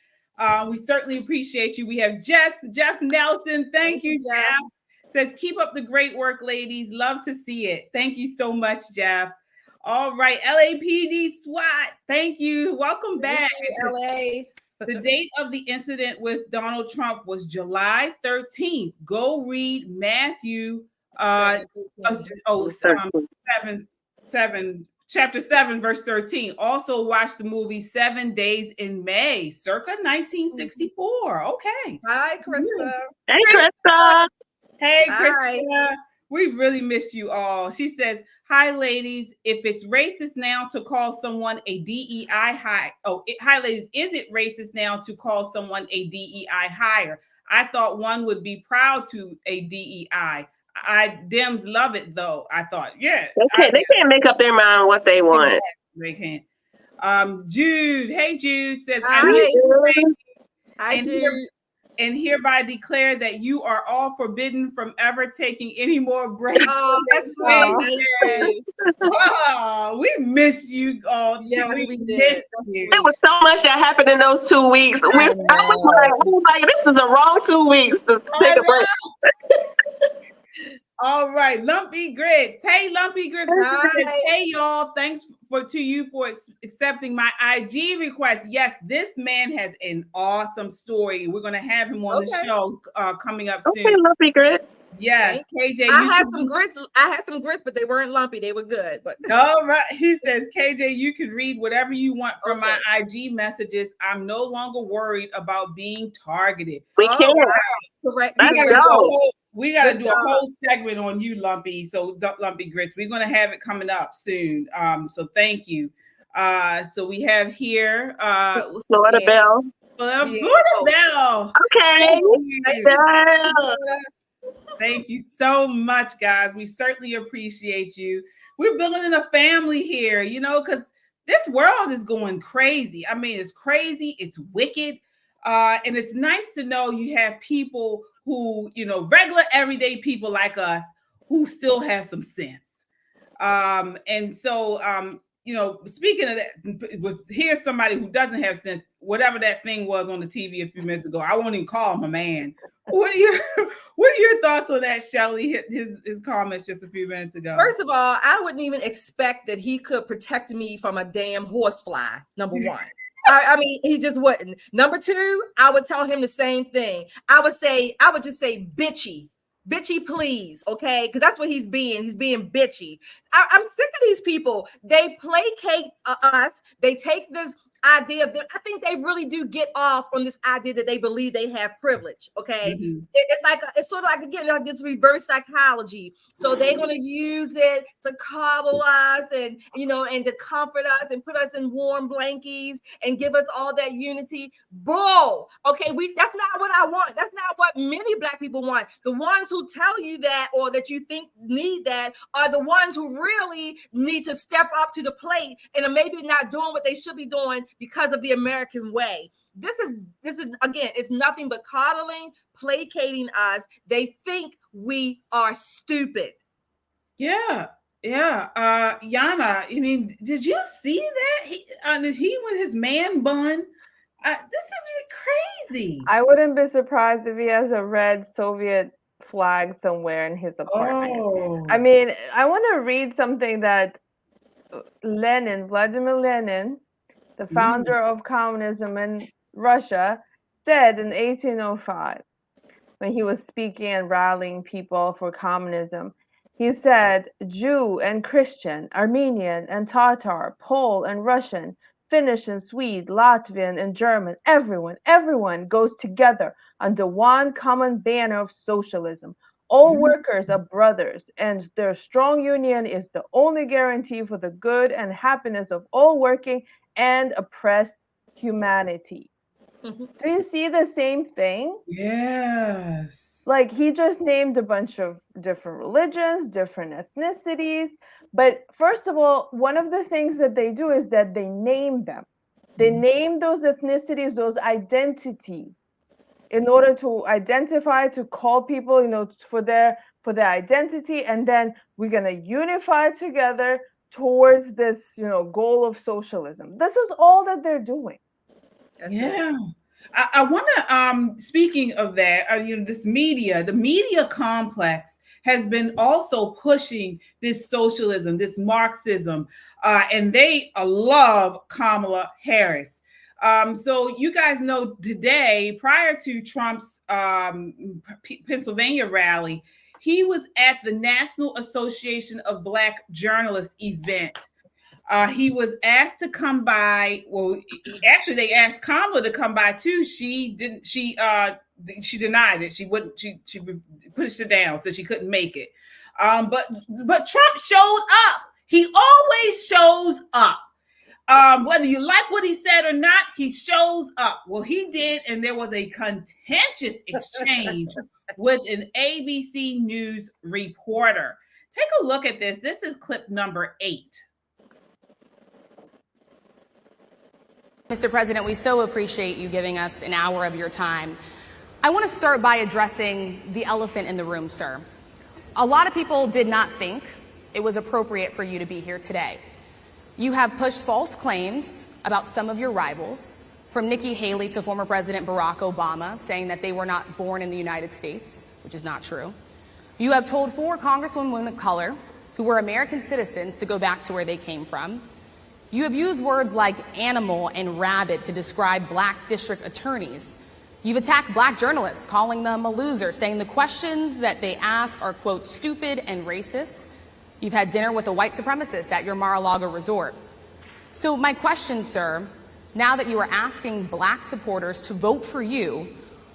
We certainly appreciate you. We have Jeff Nelson. Thank you, Jeff. Says, keep up the great work, ladies. Love to see it. Thank you so much, Jeff. All right, LAPD SWAT. Thank you. Welcome back. LA. The date of the incident with Donald Trump was July 13th. Go read Matthew chapter 7, verse 13. Also watch the movie 7 Days in May, circa 1964. Okay. Hi, Krista. Hey, Krista. Hey, Hi. Krista. We really missed you all. She says, hi, ladies. If it's racist now to call someone a DEI hire. Hi, ladies. Is it racist now to call someone a DEI hire? I thought one would be proud to a DEI. Dems love it, though. I thought, yeah. They can't make up their mind what they want. They can't. Jude. Hey, Jude says, Hi, Jude. And hereby declare that you are all forbidden from ever taking any more breaks. Oh, that's sweet. Wow, we missed you all. Yes, we did. There was so much that happened in those 2 weeks. I was like, this is a wrong 2 weeks to take a break. All right, Lumpy Grits. Hey, Lumpy Grits. Hey, y'all. Thanks to you for accepting my IG request. Yes, this man has an awesome story. We're going to have him on the show coming up soon. Okay, Lumpy Grits. Yes, KJ. I had some grits, but they weren't lumpy. They were good. But all right, he says, KJ, you can read whatever you want from my IG messages. I'm no longer worried about being targeted. We can't. Wow. Correct. We got to do a whole segment on you, Lumpy. So Lumpy Grits, we're going to have it coming up soon. So thank you. So we have here Florida Bell. Florida Bell. Okay. Thank you so much, guys. We certainly appreciate you. We're building a family here, because this world is going crazy. I mean, it's crazy. It's wicked. And it's nice to know you have people who, regular everyday people like us who still have some sense. And so, speaking of that, here's somebody who doesn't have sense, whatever that thing was on the TV a few minutes ago. I won't even call him a man. What are your thoughts on that, Shelly? His comments just a few minutes ago. First of all, I wouldn't even expect that he could protect me from a damn horsefly, number one. I mean, he just wouldn't. Number two, I would tell him the same thing. I would just say bitchy, please. Okay. Cause that's what he's being. He's being bitchy. I'm sick of these people. They placate us. They take this idea of them. I think they really do get off on this idea that they believe they have privilege. Okay. Mm-hmm. It's sort of like, again, like this reverse psychology. So they're going to use it to coddle us and to comfort us and put us in warm blankets and give us all that unity. Bull. Okay. That's not what I want. That's not what many Black people want. The ones who tell you that, or that you think need that, are the ones who really need to step up to the plate and are maybe not doing what they should be doing because of the American way. This is again, it's nothing but coddling, placating us. They think we are stupid. Yeah. Yana, I mean, did you see that? He with his man bun. This is crazy. I wouldn't be surprised if he has a red Soviet flag somewhere in his apartment. Oh. I mean, I want to read something that Vladimir Lenin, the founder of communism in Russia, said in 1805 when he was speaking and rallying people for communism. He said, Jew and Christian, Armenian and Tatar, Pole and Russian, Finnish and Swede, Latvian and German, everyone goes together under one common banner of socialism. All workers are brothers, and their strong union is the only guarantee for the good and happiness of all working and oppressed humanity. Do you see the same thing? Yes. Like, he just named a bunch of different religions, different ethnicities. But first of all, one of the things that they do is that they name them. They name those ethnicities, those identities, in order to identify, to call people, for their identity. And then we're going to unify together towards this, goal of socialism. This is all that they're doing. That's yeah. I want to, speaking of that, the media complex has been also pushing this socialism, this Marxism, and they love Kamala Harris. So you guys know today, prior to Trump's Pennsylvania rally, he was at the National Association of Black Journalists event. He was asked to come by. Well, actually, they asked Kamala to come by too. She didn't. She denied it. She wouldn't. She pushed it down, so she couldn't make it. But Trump showed up. He always shows up. Whether you like what he said or not, he shows up. Well, he did, and there was a contentious exchange with an ABC News reporter. Take a look at this. This is clip number 8. Mr. President, we so appreciate you giving us an hour of your time. I want to start by addressing the elephant in the room, sir. A lot of people did not think it was appropriate for you to be here today. You have pushed false claims about some of your rivals, from Nikki Haley to former President Barack Obama, saying that they were not born in the United States, which is not true. You have told 4 congresswomen of color who were American citizens to go back to where they came from. You have used words like animal and rabid to describe black district attorneys. You've attacked black journalists, calling them a loser, saying the questions that they ask are, quote, stupid and racist. You've had dinner with a white supremacist at your Mar-a-Lago resort. So my question, sir, now that you are asking black supporters to vote for you,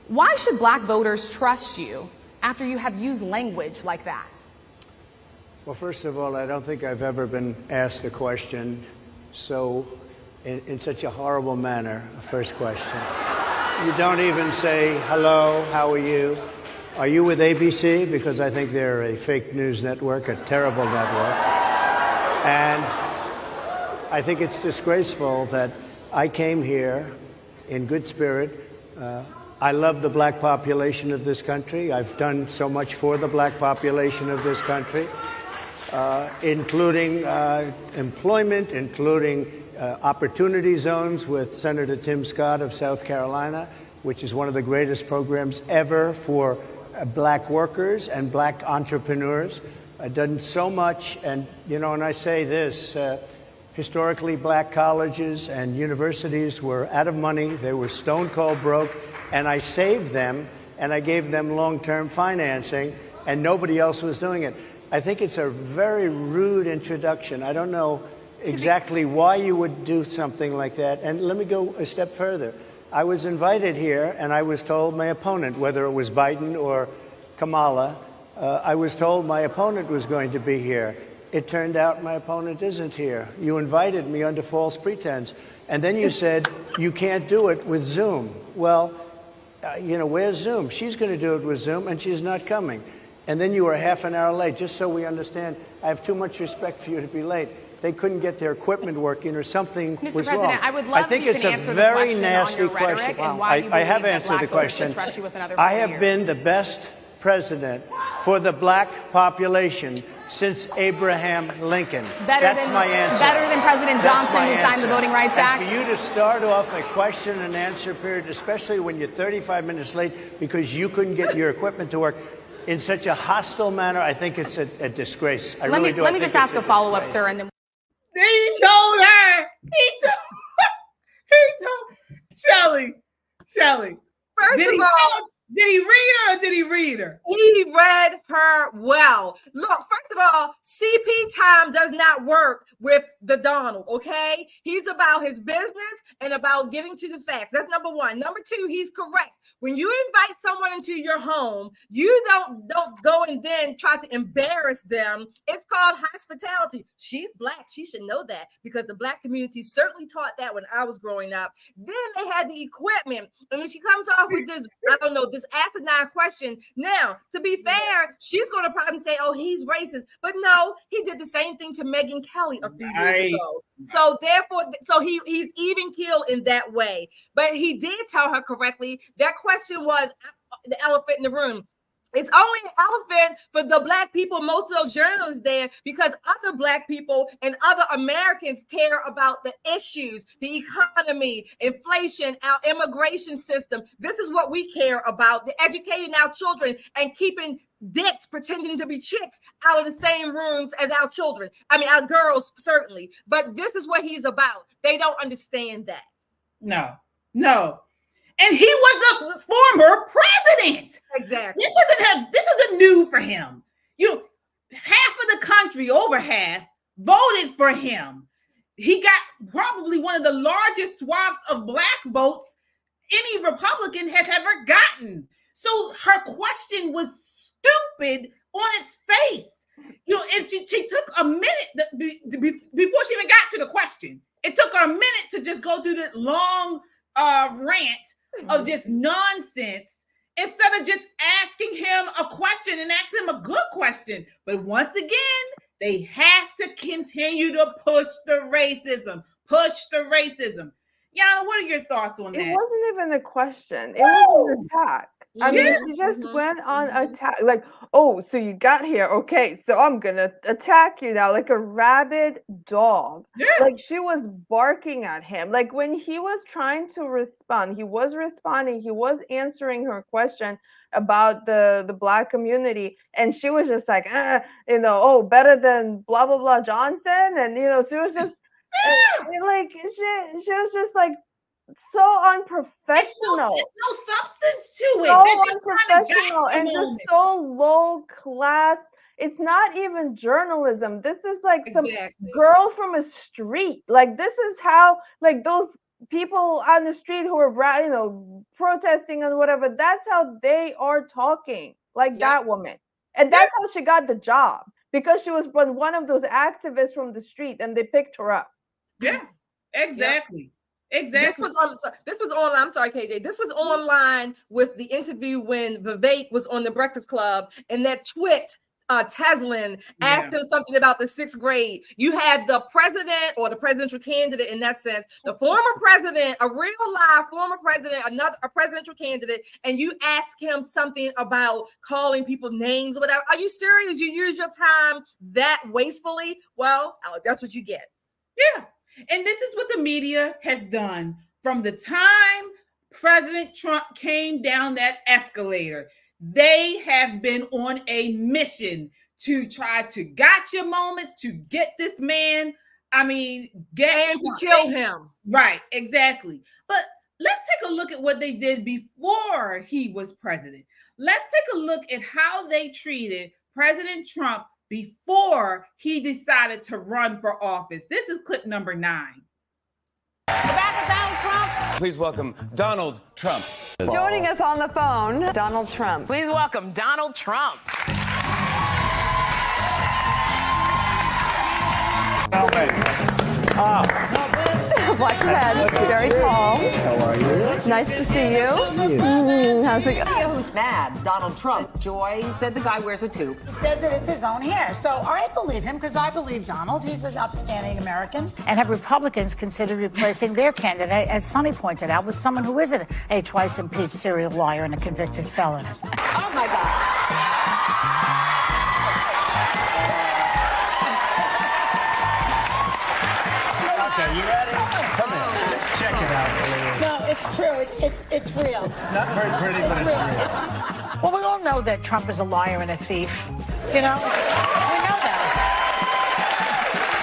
why should black voters trust you after you have used language like that? Well, first of all, I don't think I've ever been asked a question so in such a horrible manner. First question. You don't even say, hello, how are you? Are you with ABC? Because I think they're a fake news network, a terrible network. And I think it's disgraceful that I came here in good spirit. I love the black population of this country. I've done so much for the black population of this country, including employment, including opportunity zones with Senator Tim Scott of South Carolina, which is one of the greatest programs ever for black workers and black entrepreneurs. I've done so much, and and I say this, historically black colleges and universities were out of money, they were stone cold broke, and I saved them, and I gave them long-term financing, and nobody else was doing it. I think it's a very rude introduction. I don't know exactly why you would do something like that, and let me go a step further. I was invited here, and I was told my opponent, whether it was Biden or Kamala, I was told my opponent was going to be here. It turned out my opponent isn't here. You invited me under false pretense, and then you said you can't do it with Zoom. Well, where's Zoom? She's going to do it with Zoom, and she's not coming. And then you were half an hour late. Just so we understand, I have too much respect for you to be late. They couldn't get their equipment working or something Mr. was President, wrong. I would love I think if you it's can a answer very the question nasty on your rhetoric question. and why you I have believe that answered black the voters question. should trust you with another 4 I have years. been the best president for the black population since Abraham Lincoln. That's my answer. Better than President That's Johnson, my who signed the answer. Voting Rights And Act? for you to start off a question and answer period, especially when you're 35 minutes late because you couldn't get your equipment to work, in such a hostile manner, I think it's a disgrace. I really do. Let me just ask a follow-up, sir, and then. He told her. He told Shelly. First of all, did he read her or did he read her? He read her well. Look, first of all, CP time does not work with the Donald, okay? He's about his business and about getting to the facts. That's number one. Number two, he's correct. When you invite someone into your home, you don't go and then try to embarrass them. It's called hospitality. She's black. She should know that because the black community certainly taught that when I was growing up. Then they had the equipment. And when she comes off with this, I don't know, this asinine question. Now, to be fair, she's going to probably say, oh, he's racist. But no, he did the same thing to Megyn Kelly a few years ago. So therefore, he's even keeled in that way. But he did tell her correctly. That question was the elephant in the room. It's only an elephant for the Black people, most of those journalists there, because other Black people and other Americans care about the issues, the economy, inflation, our immigration system. This is what we care about, the educating our children and keeping dicks pretending to be chicks out of the same rooms as our children. I mean, our girls, certainly. But this is what he's about. They don't understand that. No. And he was the former president. Exactly. This isn't new for him. Half of the country, over half, voted for him. He got probably one of the largest swaths of Black votes any Republican has ever gotten. So her question was stupid on its face. And she took a minute before she even got to the question. It took her a minute to just go through the long rant of just nonsense instead of just asking him a question and asking him a good question. But once again, they have to continue to push the racism. Yana, what are your thoughts on that? It wasn't even a question. It was an attack. I mean, she just went on attack. Like, oh, so you got here. Okay, so I'm going to attack you now like a rabid dog. Yeah. Like, she was barking at him. Like, when he was trying to respond, he was responding. He was answering her question about the Black community. And she was just like, oh, better than blah, blah, blah Johnson. And, she was just like, she was just like, so unprofessional. It's no substance to it. So unprofessional and just so low class. It's not even journalism. This is like some girl from a street. Like, this is how, like, those people on the street who are, protesting and whatever, that's how they are talking, like that woman. And that's how she got the job, because she was one of those activists from the street and they picked her up. Yeah, exactly. Yep. Exactly. This was online. I'm sorry, KJ. This was online with the interview when Vivek was on the Breakfast Club, and that twit, Teslin asked him something about the 6th grade. You had the president, or the presidential candidate in that sense, the former president, a real live former president, a presidential candidate, and you ask him something about calling people names or whatever. Are you serious? You use your time that wastefully? Well, that's what you get. Yeah. And this is what the media has done from the time President Trump came down that escalator. They have been on a mission to try to gotcha moments to get this man. To kill him. Right, exactly. But let's take a look at what they did before he was president. Let's take a look at how they treated President Trump before he decided to run for office. This is clip number 9. Back with Donald Trump. Please welcome Donald Trump. Joining us on the phone, Donald Trump. Please welcome Donald Trump. Watch your head. Very tall. How are you? Nice to see you. How's it going? Who's mad? Donald Trump. Joy said the guy wears a tube. He says that it's his own hair. So I believe him because I believe Donald. He's an upstanding American. And have Republicans considered replacing their candidate, as Sonny pointed out, with someone who isn't a twice impeached serial liar and a convicted felon? Oh, my God. Okay, you ready? Come in. Let's check it out. No, it's true. It's real. It's not very pretty, but it's real. Well, we all know that Trump is a liar and a thief. We know that.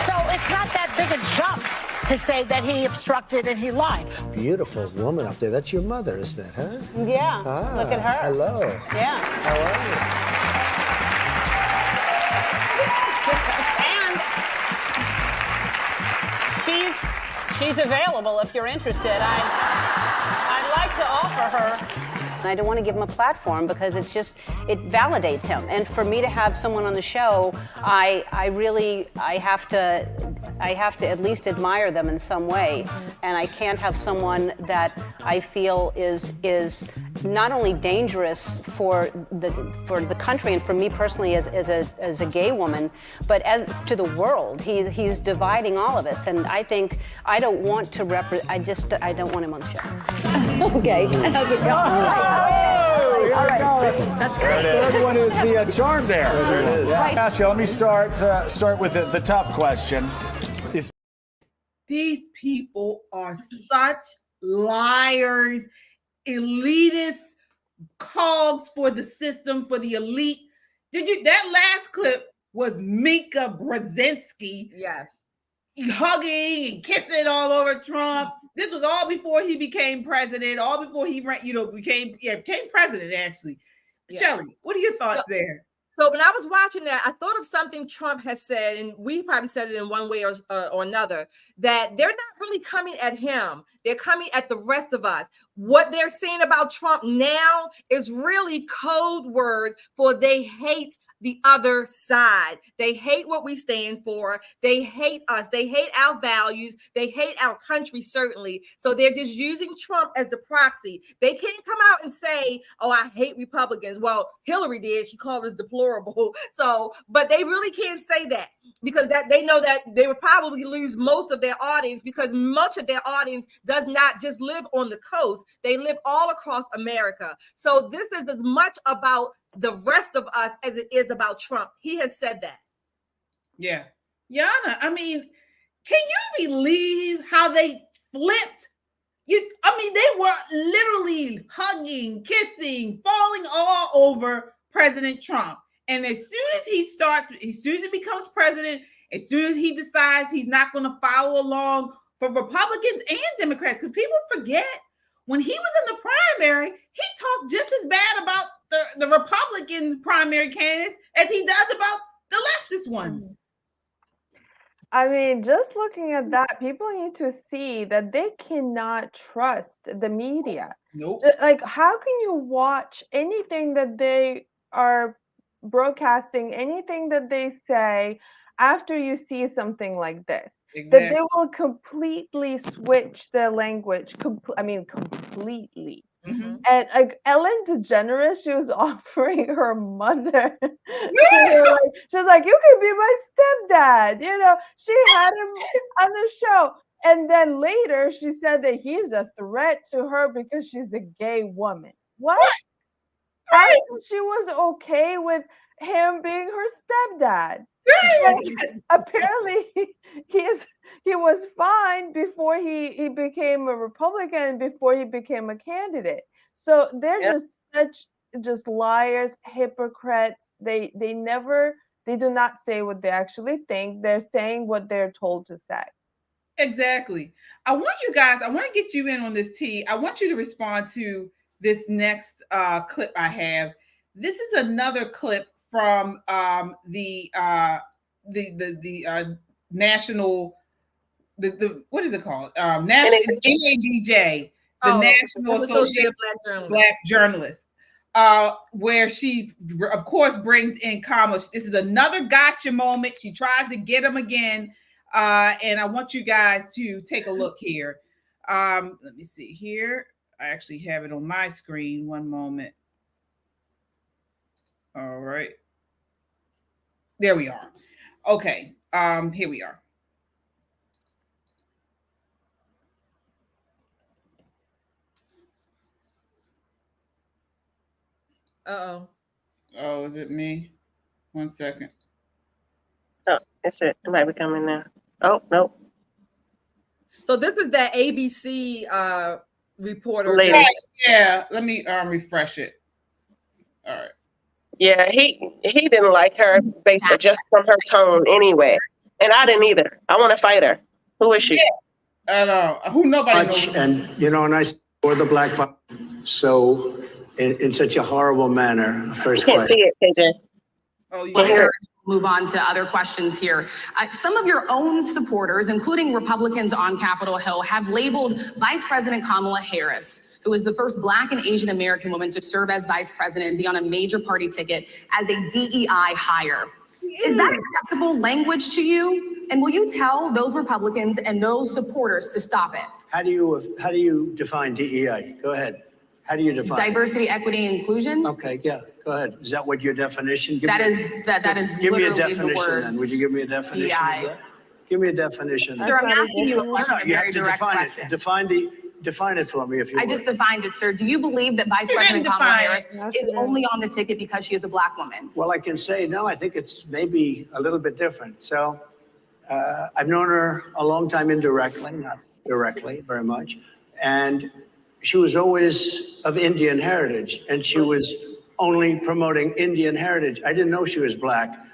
So it's not that big a jump to say that he obstructed and he lied. Beautiful woman up there. That's your mother, isn't it, huh? Yeah. Look at her. Hello. Yeah. How are you? She's available if you're interested. I'd like to offer her. I don't want to give him a platform because it validates him. And for me to have someone on the show, I have to at least admire them in some way. And I can't have someone that I feel is not only dangerous for the country and for me personally as a gay woman, but as to the world. He's dividing all of us. And I think I don't want to I don't want him on the show. Okay. How's it going? All right. That's The third one is the charm there. Right. Ashley, let me start with the tough question. These people are such liars, elitist cogs for the system, for the elite. That last clip was Mika Brzezinski. Yes. Hugging and kissing all over Trump. This was all before he became president, all before he became president, actually. Yes. Shelley, what are your thoughts there? So when I was watching that, I thought of something Trump has said, and we probably said it in one way or another, that they're not really coming at him. They're coming at the rest of us. What they're saying about Trump now is really code word for they hate the other side. They hate what we stand for. They hate us. They hate our values. They hate our country, certainly. So they're just using Trump as the proxy. They can't come out and say, oh, I hate Republicans. Well, Hillary did. She called us deplorable. So, but they really can't say that because they know that they would probably lose most of their audience because much of their audience does not just live on the coast. They live all across America. So this is as much about the rest of us as it is about Trump. He has said that. Yeah. Yana, I mean, can you believe how they flipped? They were literally hugging, kissing, falling all over President Trump. And as soon as he becomes president, as soon as he decides he's not going to follow along for Republicans and Democrats, because people forget when he was in the primary, he talked just as bad about the Republican primary candidates as he does about the leftist ones. I mean, just looking at that, people need to see that they cannot trust the media. Nope. Like, how can you watch anything that they are broadcasting, anything that they say after you see something like this? Exactly. That they will completely switch their language. Completely. Mm-hmm. And like Ellen DeGeneres, she was offering her mother to her, she was like, you can be my stepdad. She had him on the show. And then later she said that he's a threat to her because she's a gay woman. What? I thought she was okay with him being her stepdad. Apparently he was fine before he became a Republican, before he became a candidate. So they're just liars, hypocrites. They do not say what they actually think. They're saying what they're told to say. Exactly. I want to get you in on this, T. I want you to respond to this next clip I have. This is another clip from the national, what is it called? National NABJ, the National Association of Black Journalists, where she, of course, brings in Kamala. This is another gotcha moment. She tries to get him again, and I want you guys to take a look here. Let me see here. I actually have it on my screen. One moment. All right. There we are. Okay. Here we are. Uh-oh. Oh, is it me? 1 second. Oh, it's it. It might be coming now. Oh, no. So this is that ABC reporter. Yeah, let me refresh it. All right. Yeah, he didn't like her based just from her tone anyway. And I didn't either. I want to fight her. Who is she? Yeah. I know. Who nobody knows. And, and I for the black box. So in such a horrible manner, first question. Can't see it, KJ. Oh, you We'll move on to other questions here. Some of your own supporters, including Republicans on Capitol Hill, have labeled Vice President Kamala Harris, who was the first Black and Asian American woman to serve as vice president and be on a major party ticket, as a DEI hire. Is that acceptable language to you? And will you tell those Republicans and those supporters to stop it? How do you define DEI? Go ahead. How do you define diversity, equity, and inclusion? Okay, yeah, go ahead. Is that what your definition? That is give me a literally definition the words. then. Would you give me a definition DEI. of that? Give me a definition. Sir, I'm asking you a question, a very direct question. Define define it for me if you I would. just defined it, sir. Do you believe that Vice President Kamala Harris is only on the ticket because she is a black woman? Well, I can say, no, I think it's maybe a little bit different. So I've known her a long time indirectly, not directly very much. And she was always of Indian heritage, and she was only promoting Indian heritage. I didn't know she was black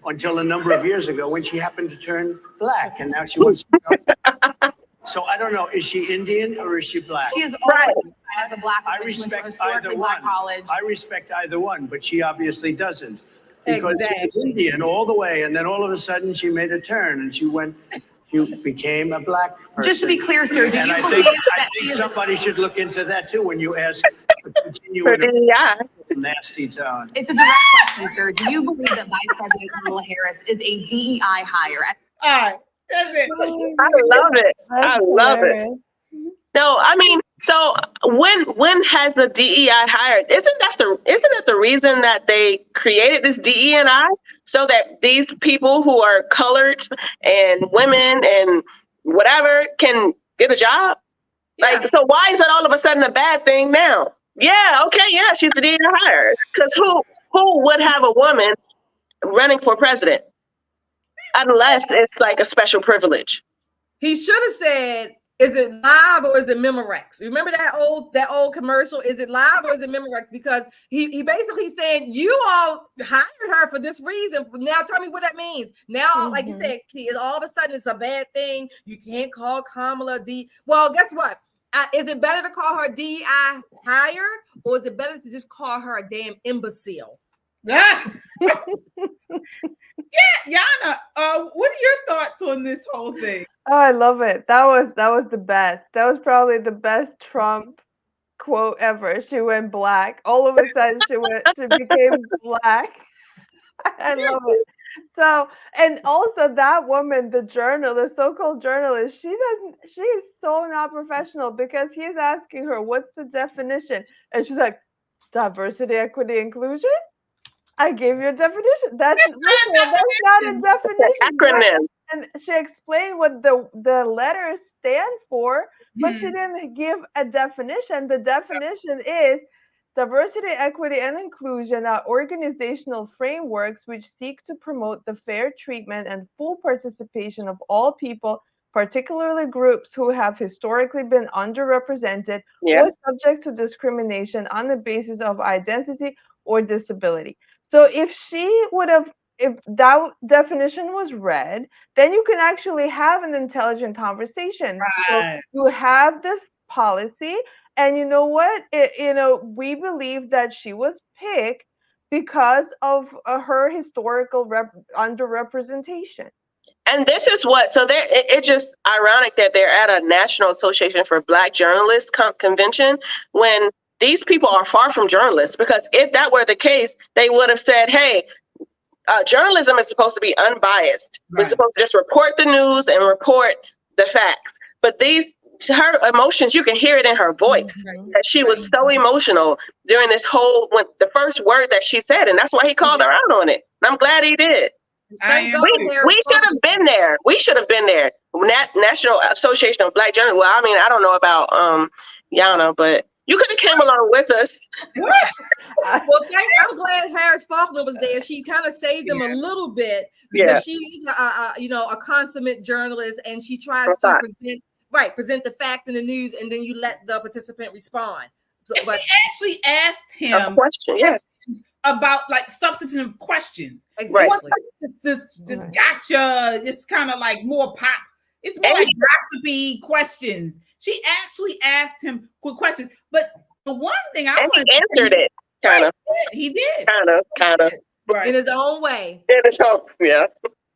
until a number of years ago when she happened to turn black, and now she wants to go. So I don't know, is she Indian or is she black? She is already as a black woman. She went to a respect historically either black one. college. I respect either one, but she obviously doesn't. Because she was Exactly. Indian all the way, and then all of a sudden she made a turn and she became a black person. Just to be clear, sir, do And you I believe think that she is somebody should look into that too when you ask For continuing DEI. nasty tone. It's a direct question, sir. Do you believe that Vice President Kamala Harris is a DEI hire? All right, that's it. I love it. I love it. No, I mean, so when has the DEI hired? Isn't that the reason that they created this DE&I, so that these people who are colored and women and whatever can get a job? Like, so why is that all of a sudden a bad thing now? Yeah, okay, yeah, she's the DEI hire. Because who would have a woman running for president unless it's like a special privilege? He should have said, is it live or is it Memorex? Remember that old commercial? Is it live or is it Memorex? Because he basically said, you all hired her for this reason. Now tell me what that means. Now, like you said, all of a sudden it's a bad thing. You can't call Kamala D. Well, guess what? Is it better to call her DEI hire, or is it better to just call her a damn imbecile? Yeah. Yeah, Yana, what are your thoughts on this whole thing? Oh, I love it. That was the best. That was probably the best Trump quote ever. She went black. All of a sudden she became black. I love it. So, and also that woman, the so-called journalist, she is so not professional, because he's asking her, what's the definition? And she's like, diversity, equity, inclusion? I gave you a definition. That's not a definition. Acronym. And she explained what the letters stand for, but she didn't give a definition. The definition is diversity, equity, and inclusion are organizational frameworks which seek to promote the fair treatment and full participation of all people, particularly groups who have historically been underrepresented or subject to discrimination on the basis of identity or disability. So if that definition was read, then you can actually have an intelligent conversation. Right. So you have this policy, and you know what? We believe that she was picked because of her historical underrepresentation. And this is it's just ironic that they're at a National Association for Black Journalists convention when these people are far from journalists, because if that were the case, they would have said, hey, journalism is supposed to be unbiased. Right. We're supposed to just report the news and report the facts. But her emotions, you can hear it in her voice, that she was so emotional during this the first word that she said, and that's why he called her out on it. And I'm glad he did. We should have been there. We should have been there. National Association of Black Journalists. Well, I mean, I don't know about Yana, but you could have came along with us. Well, I'm glad Harris Faulkner was there. She kind of saved them a little bit, because she's a consummate journalist, and she tries to present the fact in the news, and then you let the participant respond. So, she actually asked him questions about like substantive questions. Exactly. What this gotcha? It's kind of like more pop. It's more like gossipy questions. She actually asked him quick questions, but the one thing he answered it kind of. He did kind of right in his own way. In his own, yeah.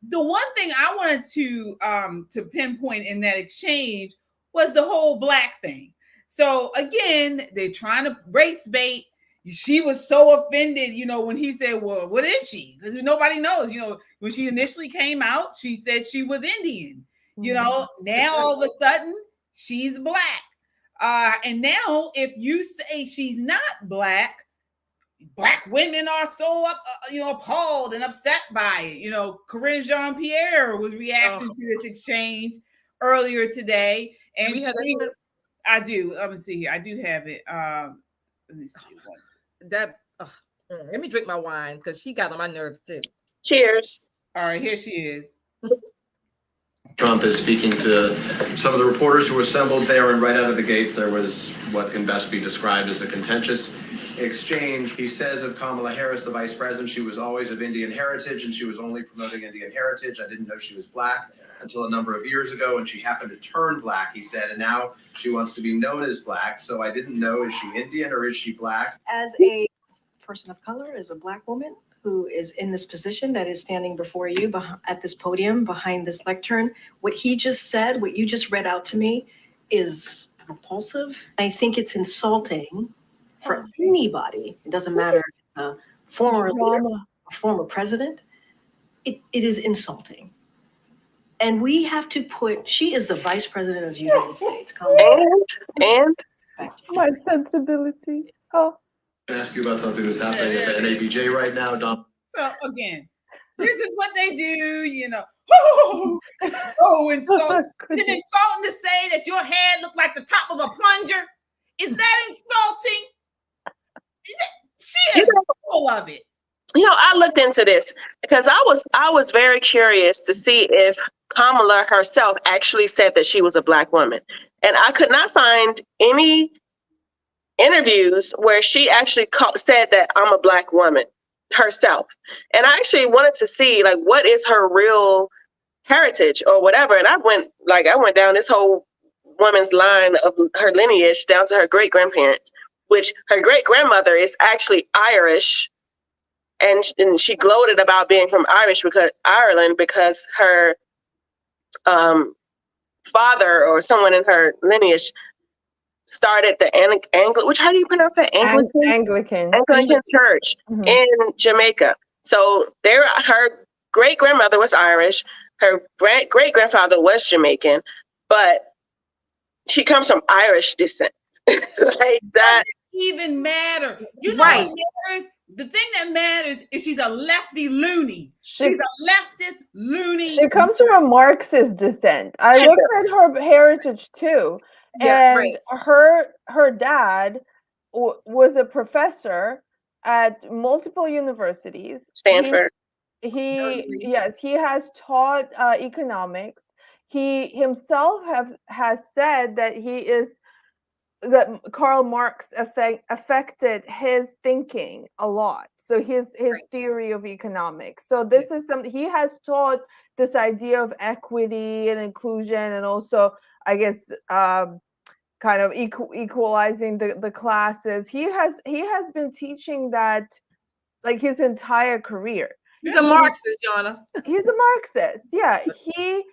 The one thing I wanted to pinpoint in that exchange was the whole black thing. So again, they're trying to race bait. She was so offended, when he said, well, what is she? Because nobody knows, when she initially came out, she said she was Indian, now all of a sudden she's black. And now if you say she's not black women are so appalled and upset by it. Corinne Jean-Pierre was reacting to this exchange earlier today. And I do. Let me see here. I do have it. Let me see let me drink my wine because she got on my nerves too. Cheers. All right, here she is. Trump is speaking to some of the reporters who assembled there, and right out of the gates there was what can best be described as a contentious exchange. He says of Kamala Harris, the vice president, she was always of Indian heritage and she was only promoting Indian heritage. I didn't know she was black until a number of years ago, and she happened to turn black, he said, and now she wants to be known as black. So I didn't know, is she Indian or is she black? As a person of color, as a black woman who is in this position that is standing before you at this podium behind this lectern, what he just said, what you just read out to me is repulsive. I think it's insulting for anybody. It doesn't matter if it's a former leader, a former president. It is insulting. And we have to she is the vice president of the United States. And my sensibility. Oh. Can I ask you about something that's happening at the NABJ right now, Dom? So again, this is what they do, you know. Oh, insulting. Is it insulting to say that your head looked like the top of a plunger? Is that insulting? She is full of it. You know, I looked into this because I was very curious to see if Kamala herself actually said that she was a black woman. And I could not find any interviews where she actually said that I'm a black woman herself. And I actually wanted to see, like, what is her real heritage or whatever. And I went down this whole woman's line of her lineage down to her great grandparents, which her great grandmother is actually Irish. And she gloated about being from Ireland because her father or someone in her lineage started the how do you pronounce that? Anglican church in Jamaica. So her great grandmother was Irish, her great grandfather was Jamaican, but she comes from Irish descent. Like that doesn't even matter. You know what matters? The thing that matters is she's a lefty loony. She's a leftist loony. She comes from a Marxist descent. I looked at her heritage too. Yeah, and her dad was a professor at multiple universities. Stanford. He has taught economics. He himself has said that Karl Marx affected his thinking a lot. So his theory of economics. So this is something he has taught, this idea of equity and inclusion, and also, I guess, kind of equalizing the classes. He has been teaching that like his entire career. He's a Marxist, Jonna. He's a Marxist. Yeah, he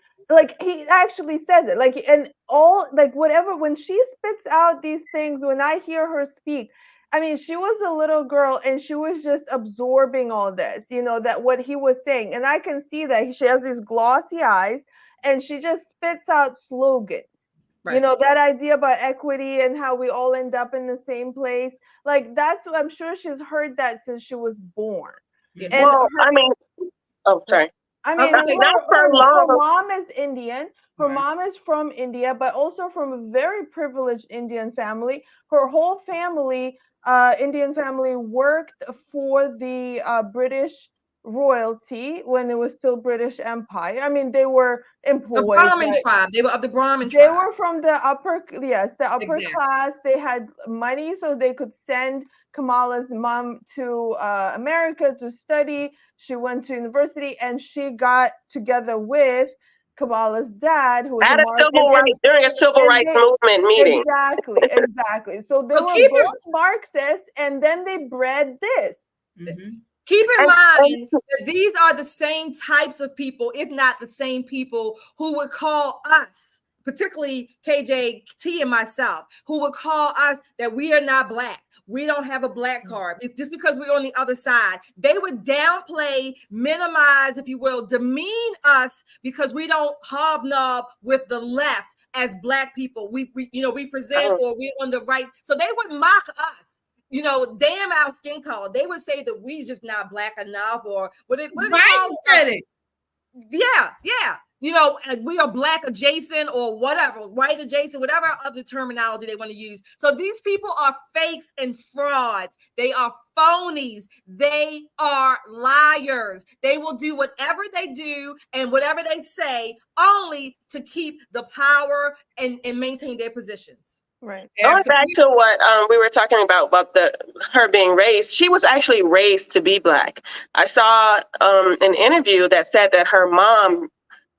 actually says it. Like, and all, like, whatever, when she spits out these things, when I hear her speak, I mean, she was a little girl and she was just absorbing all this, you know, that what he was saying. And I can see that she has these glossy eyes and she just spits out slogans. Right. You know, that idea about equity and how we all end up in the same place. Like, that's, I'm sure she's heard that since she was born. Yeah. And well, sorry. I mean, her mom is Indian. Her mom is from India, but also from a very privileged Indian family. Her whole family, Indian family, worked for the British royalty when it was still British Empire. I mean, they were employed. The Brahmin tribe. They were of the Brahmin tribe. They were from the upper class. They had money, so they could send Kamala's mom to America to study. She went to university, and she got together with Kamala's dad, who was during a civil rights movement meeting. Exactly. So they were both Marxists, and then they bred this. Mm-hmm. Keep in mind that these are the same types of people, if not the same people, who would call us, particularly KJT and myself, who would call us that we are not black. We don't have a black card. It's just because we're on the other side. They would downplay, minimize, if you will, demean us because we don't hobnob with the left as black people. We present or we're on the right. So they would mock us. You know, damn our skin color. They would say that we just not black enough, or what it call it? Yeah. we are black adjacent or whatever, white adjacent, whatever other terminology they want to use. So these people are fakes and frauds. They are phonies. They are liars. They will do whatever they do and whatever they say only to keep the power and maintain their positions. Right. Going back to what we were talking about her being raised, she was actually raised to be black. I saw an interview that said that her mom,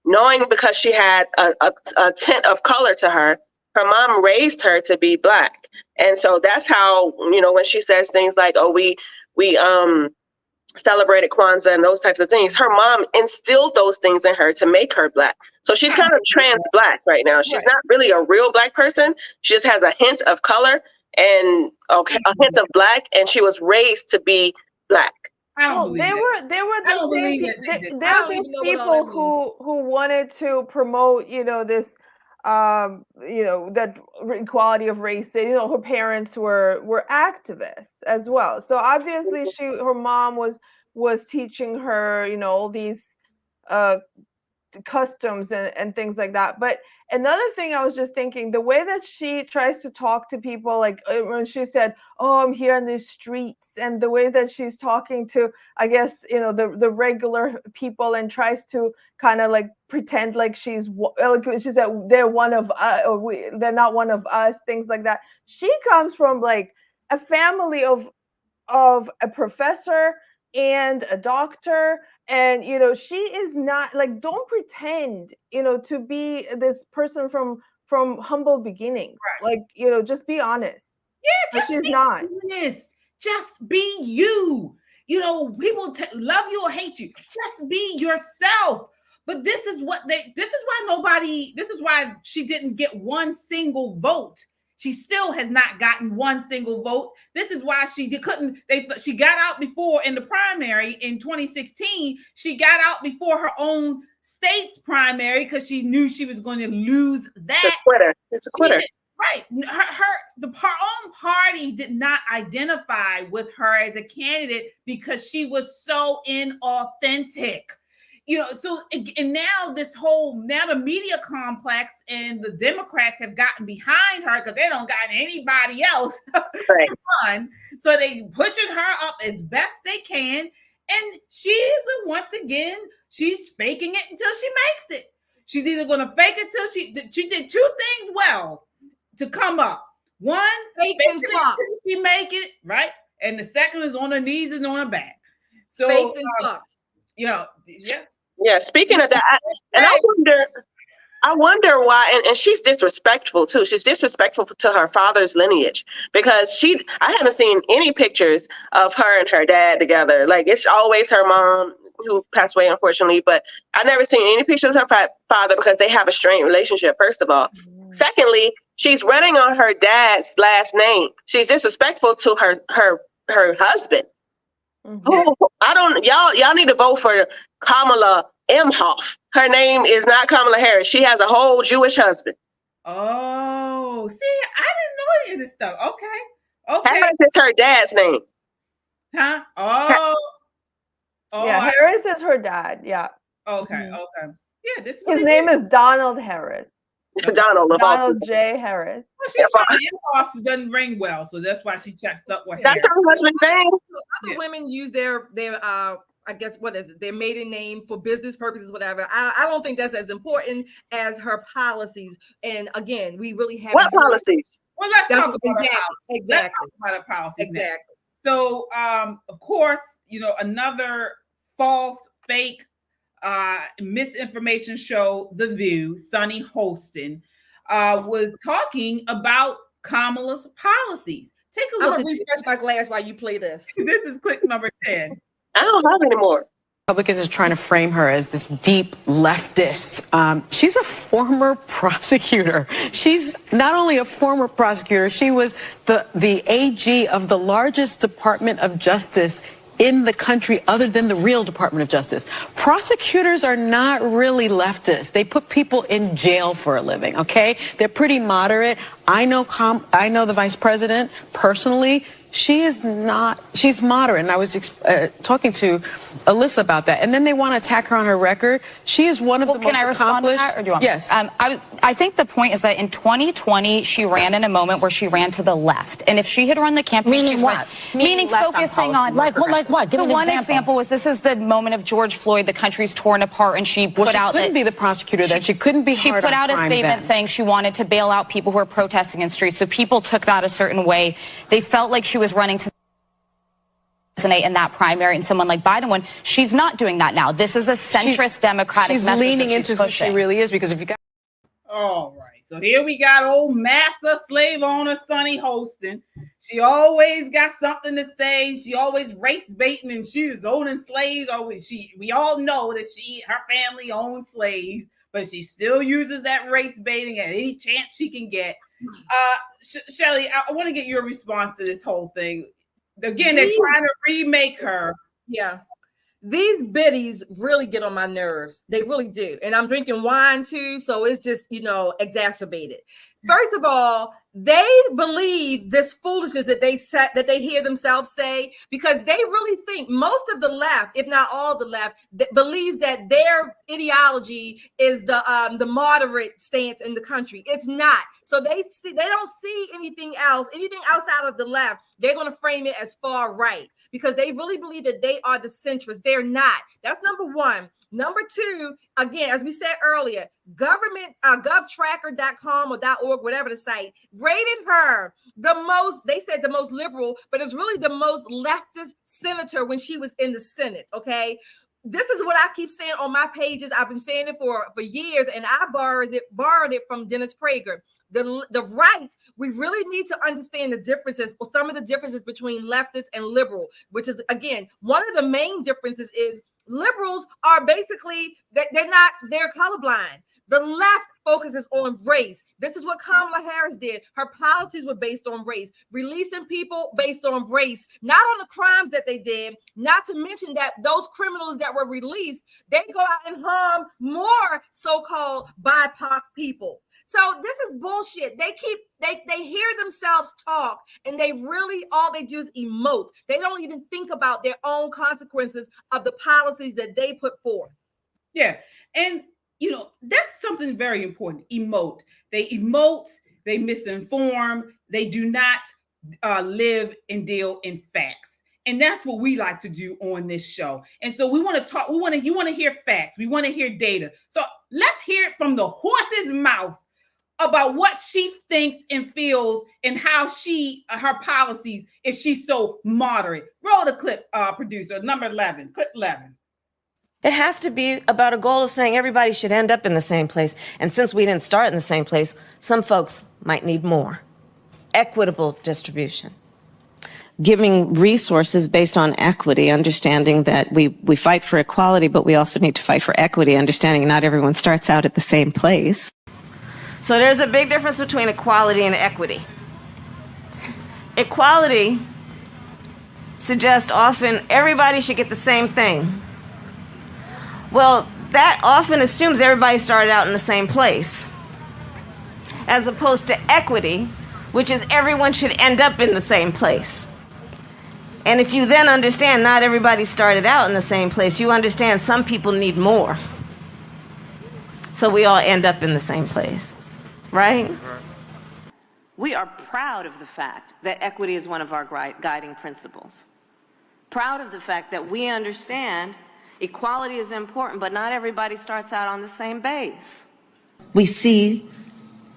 knowing because she had a tint of color to her, her mom raised her to be black. And so that's how, when she says things like, oh, we celebrated Kwanzaa and those types of things, her mom instilled those things in her to make her black. So she's kind of trans black right now. She's not really a real black person. She just has a hint of color and a hint of black, and she was raised to be black. There were these people who wanted to promote, this, that equality of race. Her parents were activists as well. So obviously, her mom was teaching her, all these customs and things like that. But another thing I was just thinking, the way that she tries to talk to people, like when she said, oh, I'm here in these streets, and the way that she's talking to, I guess, the regular people, and tries to kind of like pretend like she said they're one of us, or they're not one of us, things like that. She comes from like a family of a professor and a doctor. And, she is not like, don't pretend, to be this person from humble beginnings. Right. Like, just be honest. Yeah, just be honest. Just be you. People love you or hate you. Just be yourself. But this is why she didn't get one single vote. She still has not gotten one single vote. This is why she got out before in the primary in 2016. She got out before her own state's primary because she knew she was going to lose that. It's a quitter. Right. Her own party did not identify with her as a candidate because she was so inauthentic. So and now the media complex and the Democrats have gotten behind her because they don't got anybody else to run. So they pushing her up as best they can. And once again, she's faking it until she makes it. She's either going to fake it till she did two things well to come up. One, fake it until she make it, right? And the second is on her knees and on her back. So, fake and fucked. Yeah. Yeah, speaking of that, I wonder why, and she's disrespectful too. She's disrespectful to her father's lineage because I haven't seen any pictures of her and her dad together. Like, it's always her mom who passed away, unfortunately, but I've never seen any pictures of her father because they have a strained relationship, first of all. Secondly, she's running on her dad's last name. She's disrespectful to her husband. Y'all need to vote for Kamala Imhoff. Her name is not Kamala Harris. She has a whole Jewish husband. Oh, see, I didn't know any of this stuff. Okay. Harris is her dad's name. Huh? Yeah, Harris is her dad. Yeah. Okay. Yeah, his name is Donald Harris. Donald J. Harris. Well, she's trying to off doesn't ring well, so that's why she stuck with Harris. That's her husband's name. Other women use their I guess their maiden name for business purposes, whatever. I don't think that's as important as her policies. And again, we really have what policies? Well, let's talk about exactly about her policies. Exactly. So, of course, another false, fake, misinformation show, The View, Sunny Holston, was talking about Kamala's policies. Take a look. I'm going to refresh my glass while you play this. This is clip number 10. I don't have any more. Republicans are trying to frame her as this deep leftist. She's a former prosecutor. She's not only a former prosecutor, she was the AG of the largest Department of Justice in the country other than the real Department of Justice. Prosecutors are not really leftists. They put people in jail for a living, okay? They're pretty moderate. I know the vice president personally. She is not, she's moderate. And I was talking to Alyssa about that. And then they want to attack her on her record. She is one of the most Can I respond to that, or do you want me? Yes. I think the point is that in 2020, she ran in a moment where she ran to the left. And if she had run the campaign... Meaning what? Meaning focusing on... Like what? Give So me an one example was this is the moment of George Floyd, the country's torn apart, and she put out... She couldn't be the prosecutor then. She couldn't be She hard put on out a crime statement then. saying she wanted to bail out people who were protesting in streets. So people took that a certain way. They felt like she was running to in that primary, and someone like Biden won. She's not doing that now. This is a centrist Democratic She's message leaning that she's into who pushing. she really is, because if you got... All right. So here we got old master slave owner Sonny Holston. She always got something to say. She always race baiting, and she is owning slaves. We all know that her family owns slaves, but she still uses that race baiting at any chance she can get. Shelly, I want to get your response to this whole thing. Again, they're trying to remake her. Yeah. These biddies really get on my nerves. They really do. And I'm drinking wine too, so it's just, exacerbated. First of all, they believe this foolishness that they hear themselves say, because they really think most of the left, if not all of the left, believes that their ideology is the moderate stance in the country. It's not. So they don't see anything outside of the left. They're going to frame it as far right because they really believe that they are the centrists. They're not. That's number one. Number two, again, as we said earlier, govtracker.com or .org, whatever the site, rated her they said the most liberal, but it's really the most leftist senator when she was in the Senate, okay? This is what I keep saying on my pages. I've been saying it for years, and I borrowed it from Dennis Prager. The right, we really need to understand the differences, or some of the differences between leftist and liberal, which is, again, one of the main differences is liberals are basically, they're colorblind. The left focuses on race. This is what Kamala Harris did. Her policies were based on race, releasing people based on race, not on the crimes that they did, not to mention that those criminals that were released, they go out and harm more so-called BIPOC people. So this is bullshit. They hear themselves talk, and all they do is emote. They don't even think about their own consequences of the policies that they put forth. Yeah. And that's something very important. Emote. They emote, they misinform, they do not live and deal in facts. And that's what we like to do on this show. And so we want to talk, you want to hear facts, we want to hear data. So let's hear it from the horse's mouth about what she thinks and feels and how her policies, if she's so moderate. Roll the clip, producer, number 11, clip 11. It has to be about a goal of saying everybody should end up in the same place. And since we didn't start in the same place, some folks might need more. Equitable distribution. Giving resources based on equity, understanding that we fight for equality, but we also need to fight for equity, understanding not everyone starts out at the same place. So there's a big difference between equality and equity. Equality suggests often everybody should get the same thing. Well, that often assumes everybody started out in the same place, as opposed to equity, which is everyone should end up in the same place. And if you then understand not everybody started out in the same place, you understand some people need more. So we all end up in the same place, right? We are proud of the fact that equity is one of our guiding principles. Proud of the fact that we understand equality is important, but not everybody starts out on the same base. We see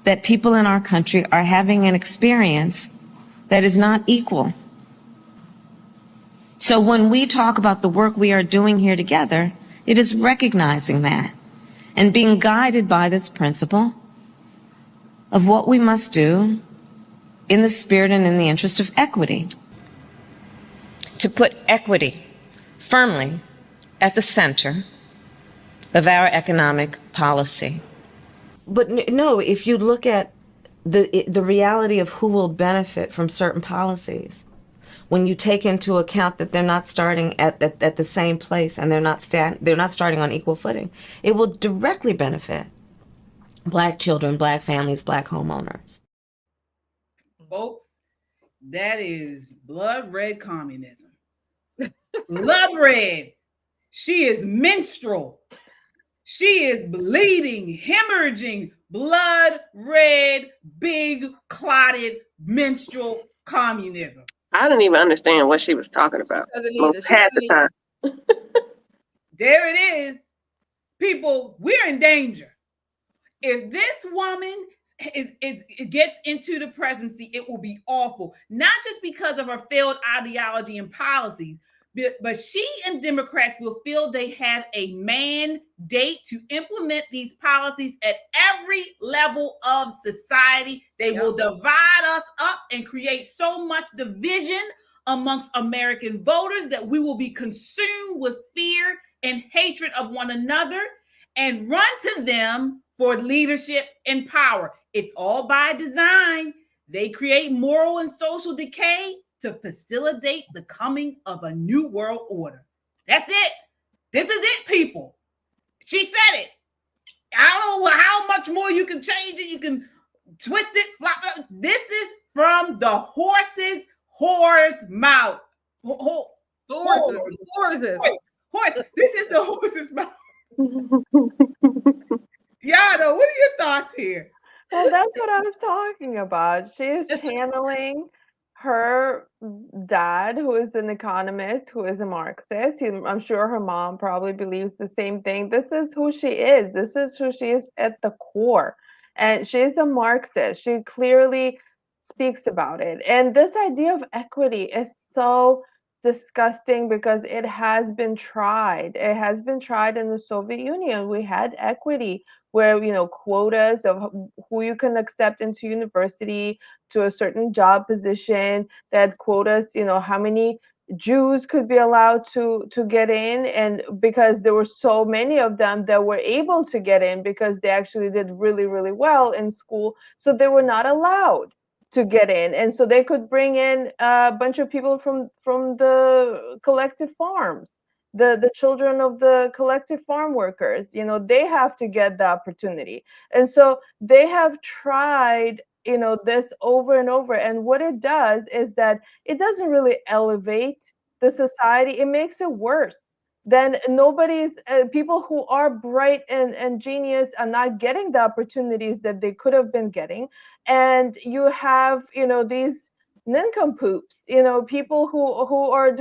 that people in our country are having an experience that is not equal. So when we talk about the work we are doing here together, it is recognizing that and being guided by this principle of what we must do in the spirit and in the interest of equity. To put equity firmly at the center of our economic policy. But no, if you look at the reality of who will benefit from certain policies, when you take into account that they're not starting at the same place and they're not starting on equal footing, it will directly benefit Black children, Black families, Black homeowners. Folks, That is blood red communism. Blood red. She is menstrual. She is bleeding, hemorrhaging, blood red, big, clotted, menstrual communism. I didn't even understand what she was talking about most half the time. There it is. People, we're in danger. If this woman gets into the presidency, it will be awful. Not just because of her failed ideology and policies, but she and Democrats will feel they have a mandate to implement these policies at every level of society. They will divide us up and create so much division amongst American voters that we will be consumed with fear and hatred of one another and run to them for leadership and power. It's all by design. They create moral and social decay to facilitate the coming of a new world order. That's it. This is it, people. She said it. I don't know how much more you can change it. You can twist it, flop it. This is from the horse's mouth. Horses. This is the horse's mouth. Yada, what are your thoughts here? Well, that's what I was talking about. She is channeling her dad, who is an economist, who is a Marxist. I'm sure her mom probably believes the same thing. This is who she is. This is who she is at the core. And she is a Marxist. She clearly speaks about it. And this idea of equity is so disgusting because it has been tried. It has been tried in the Soviet Union. We had equity where, quotas of who you can accept into university to a certain job position, that quotas, how many Jews could be allowed to get in, and because there were so many of them that were able to get in because they actually did really, really well in school, so they were not allowed to get in, and so they could bring in a bunch of people from the collective farms, the children of the collective farm workers. They have to get the opportunity, and so they have tried this over and over, and what it does is that it doesn't really elevate the society. It makes it worse. Then people who are bright and genius are not getting the opportunities that they could have been getting, and you have these nincompoops, people who are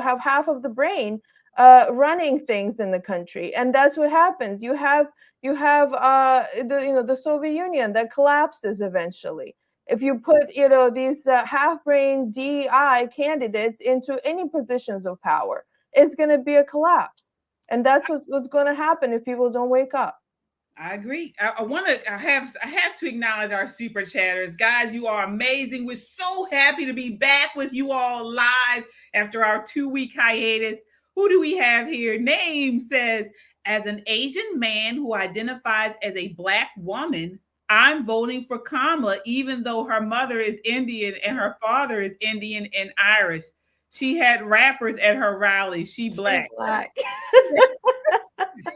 have half of the brain running things in the country, and that's what happens. You have the Soviet Union that collapses eventually. If you put these half-brain DEI candidates into any positions of power, it's going to be a collapse, and that's what's going to happen if people don't wake up. I agree. I have to acknowledge our super chatters, guys. You are amazing. We're so happy to be back with you all live after our 2-week hiatus. Who do we have here? Name says, as an Asian man who identifies as a Black woman, I'm voting for Kamala, even though her mother is Indian and her father is Indian and Irish. She had rappers at her rally. She Black.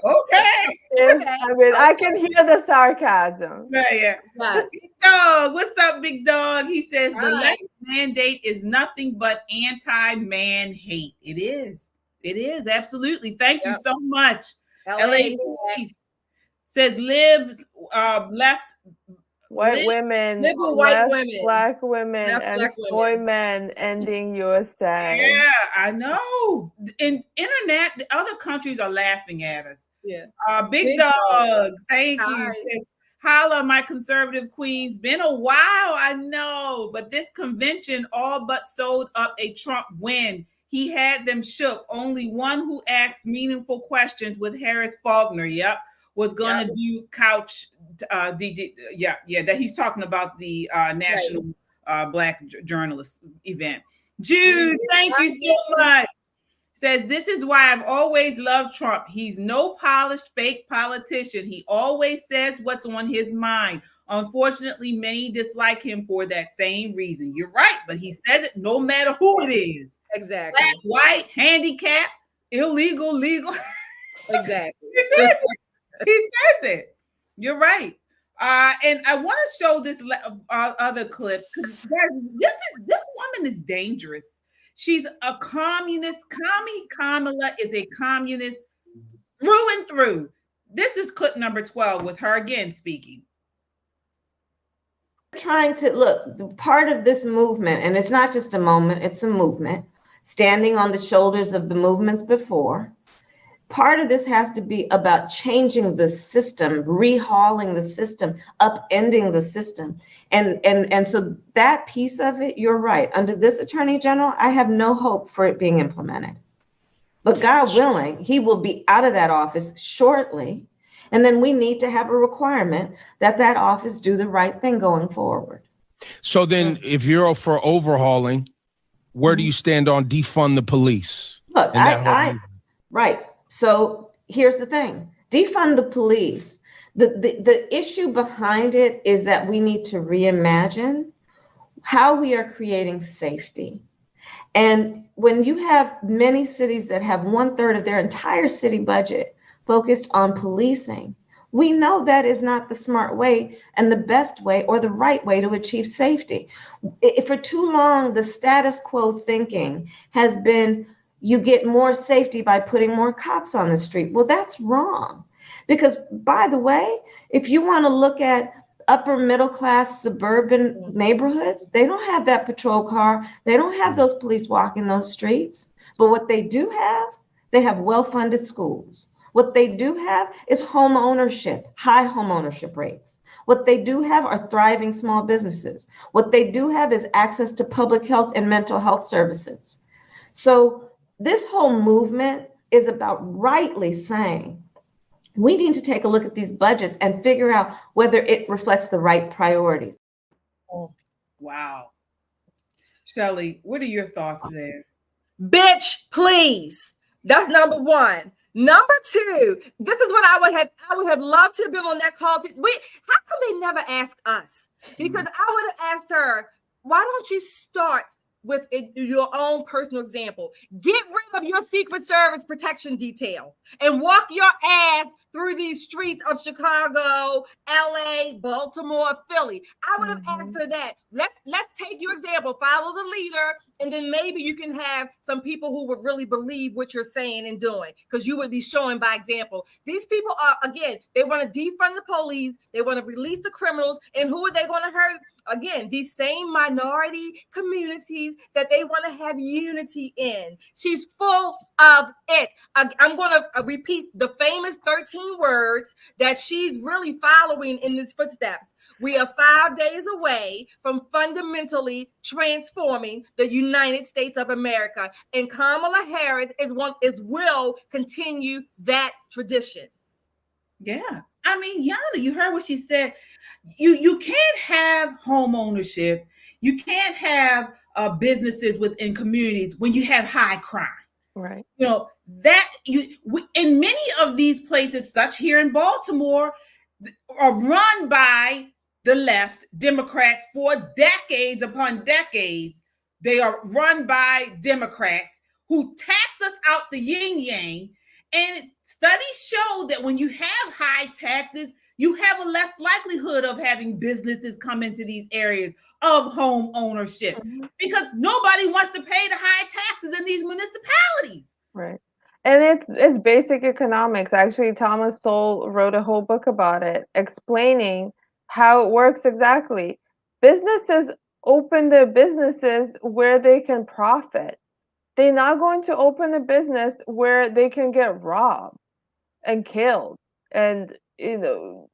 Okay. Yes, I mean, I can hear the sarcasm. Yeah. Yes. Big Dog, what's up, Big Dog? He says the left mandate is nothing but anti-man hate. It is. It is, absolutely. Thank you so much. LA says libs left white women, liberal white women, Black women, left and Black soy men ending USA. Yeah, I know. In internet, the other countries are laughing at us. Yeah. Big Dog, thank you. Says, holla, my conservative queens. Been a while, I know, but this convention all but sold up a Trump win. He had them shook. Only one who asked meaningful questions with Harris Faulkner. Yep. Was going to do couch DJ. Yeah. That he's talking about the National Black Journalist event. Jude, thank you so much. Says, this is why I've always loved Trump. He's no polished fake politician. He always says what's on his mind. Unfortunately, many dislike him for that same reason. You're right, but he says it no matter who it is. Exactly. Black, white, handicapped, illegal, legal. Exactly. He says it. You're right. And I want to show this other clip. This woman is dangerous. She's a communist. Kamala is a communist through and through. This is clip number 12 with her again speaking. Trying to look, part of this movement, and it's not just a moment, it's a movement, standing on the shoulders of the movements before. Part of this has to be about changing the system, rehauling the system, upending the system. And so that piece of it, you're right. Under this Attorney General, I have no hope for it being implemented. But God willing, he will be out of that office shortly. And then we need to have a requirement that that office do the right thing going forward. So then if you're for overhauling, where do you stand on defund the police? Look, right. So here's the thing, defund the police. The issue behind it is that we need to reimagine how we are creating safety. And when you have many cities that have 1/3 of their entire city budget focused on policing, we know that is not the smart way and the best way or the right way to achieve safety. For too long, the status quo thinking has been you get more safety by putting more cops on the street. Well, that's wrong. Because, by the way, if you want to look at upper middle class suburban neighborhoods, they don't have that patrol car. They don't have those police walking those streets. But what they do have, they have well-funded schools. What they do have is home ownership, high home ownership rates. What they do have are thriving small businesses. What they do have is access to public health and mental health services. So this whole movement is about rightly saying, we need to take a look at these budgets and figure out whether it reflects the right priorities. Oh, wow. Shelley, what are your thoughts there? Bitch, please. That's number one. Number two, this is what I would have loved to have been on that call. How come they never ask us? Because I would have asked her, why don't you start with your own personal example? Get rid of your Secret Service protection detail and walk your ass through these streets of Chicago, LA, Baltimore, Philly. I would have asked her that. Let's take your example, follow the leader, and then maybe you can have some people who would really believe what you're saying and doing, because you would be showing by example. These people are, again, they want to defund the police, they want to release the criminals, and who are they going to hurt? Again, these same minority communities that they want to have unity in. She's full of it. I'm going to repeat the famous 13 words that she's really following in these footsteps. We are 5 days away from fundamentally transforming the United States of America, and Kamala Harris will continue that tradition. Yeah, I mean, Yana, you heard what she said. You can't have home ownership. You can't have businesses within communities when you have high crime. Right. You know, in many of these places, such here in Baltimore, are run by the left, Democrats, for decades upon decades. They are run by Democrats who tax us out the yin-yang. And studies show that when you have high taxes, you have a less likelihood of having businesses come into these areas of home ownership, because nobody wants to pay the high taxes in these municipalities. Right. And it's basic economics. Actually, Thomas Sowell wrote a whole book about it, explaining how it works exactly. Businesses open their businesses where they can profit. They're not going to open a business where they can get robbed and killed and,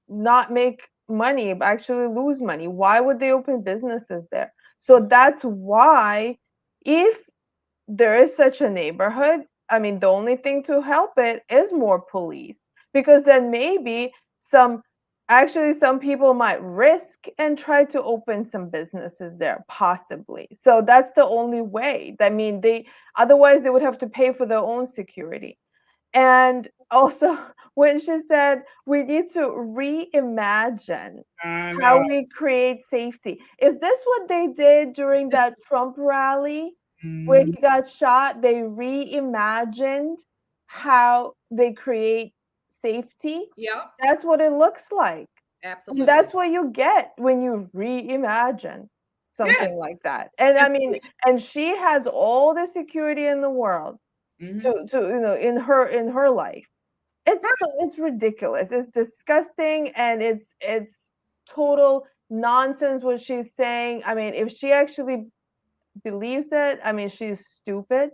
not make money, but actually lose money. Why would they open businesses there? So that's why, if there is such a neighborhood, I mean, the only thing to help it is more police, because then maybe some people might risk and try to open some businesses there, possibly. So that's the only way. I mean, otherwise they would have to pay for their own security. And also, when she said we need to reimagine how we create safety, is this what they did during that Trump rally where he got shot? They reimagined how they create safety. Yeah, that's what it looks like. Absolutely. And that's what you get when you reimagine something like that. And I mean, and she has all the security in the world to in her life. It's ridiculous. It's disgusting, and it's total nonsense what she's saying. I mean, if she actually believes it, I mean, she's stupid.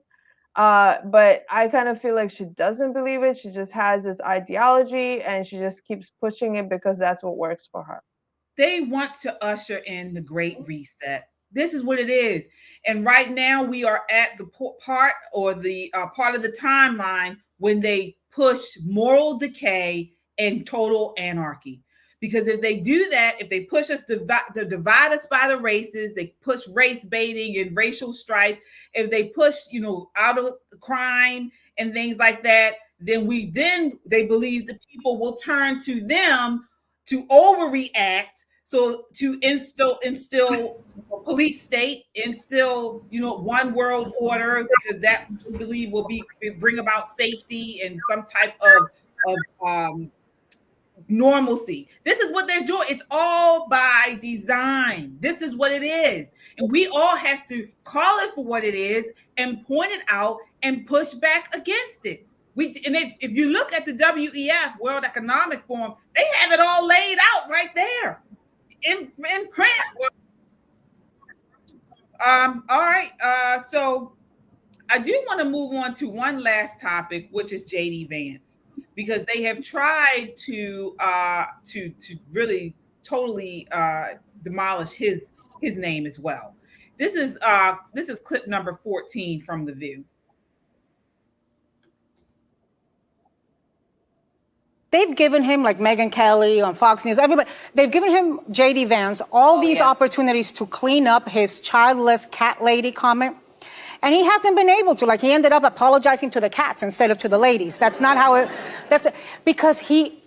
But I kind of feel like she doesn't believe it. She just has this ideology and she just keeps pushing it because that's what works for her. They want to usher in the Great Reset. This is what it is. And right now we are at the part or the part of the timeline when they push moral decay and total anarchy. Because if they do that, if they push us to divide us by the races, they push race baiting and racial strife, if they push, out of crime and things like that, then they believe the people will turn to them to overreact. So to instill a police state, instill, one world order, because that we believe will bring about safety and some type of normalcy. This is what they're doing. It's all by design. This is what it is. And we all have to call it for what it is and point it out and push back against it. If you look at the WEF, World Economic Forum, they have it all laid out right there in print. All right. So I do want to move on to one last topic, which is JD Vance, because they have tried to really totally demolish his name as well. This is clip number 14 from The View. They've given him, like Megyn Kelly on Fox News, everybody, they've given him, JD Vance, all these opportunities to clean up his childless cat lady comment. And he hasn't been able to. Like, he ended up apologizing to the cats instead of to the ladies. That's not how it, because he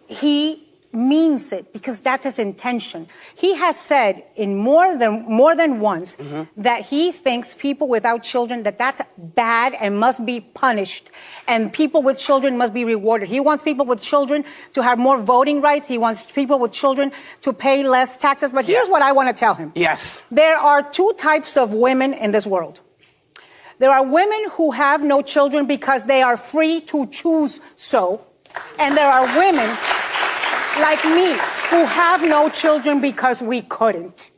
means it, because that's his intention. He has said in more than once that he thinks people without children, that's bad and must be punished, and people with children must be rewarded. He wants people with children to have more voting rights. He wants people with children to pay less taxes. But here's what I want to tell him. Yes. There are two types of women in this world. There are women who have no children because they are free to choose so. And there are women like me who have no children because we couldn't.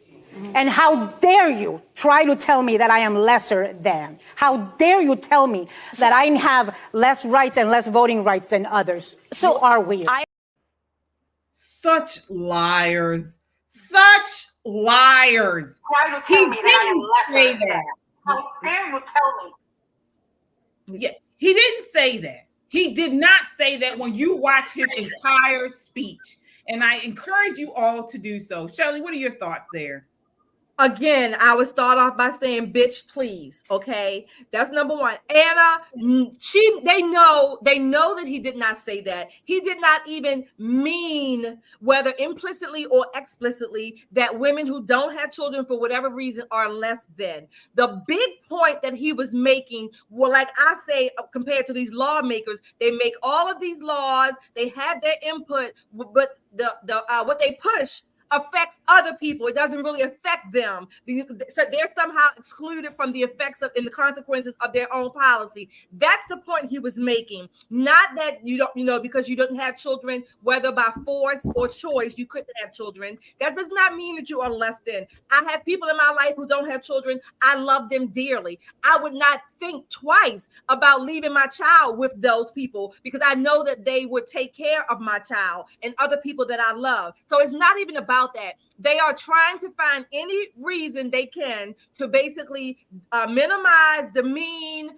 And how dare you try to tell me that I am lesser than? How dare you tell me that I have less rights and less voting rights than others? So you are weird. Such liars. Such liars. He didn't say that. How dare you tell me? Yeah, he didn't say that. He did not say that when you watch his entire speech. And I encourage you all to do so. Shelley, what are your thoughts there? Again, I would start off by saying, bitch, please. Okay. That's number one. Anna, they know that he did not say that. He did not even mean, whether implicitly or explicitly, that women who don't have children for whatever reason are less than. The big point that he was making, well, like I say, compared to these lawmakers, they make all of these laws, they have their input, but what they push affects other people. It doesn't really affect them. So they're somehow excluded from the effects of and the consequences of their own policy. That's the point he was making. Not that you don't, because you didn't have children, whether by force or choice, you couldn't have children. That does not mean that you are less than. I have people in my life who don't have children. I love them dearly. I would not think twice about leaving my child with those people because I know that they would take care of my child and other people that I love. So it's not even about that. They are trying to find any reason they can to basically minimize, demean,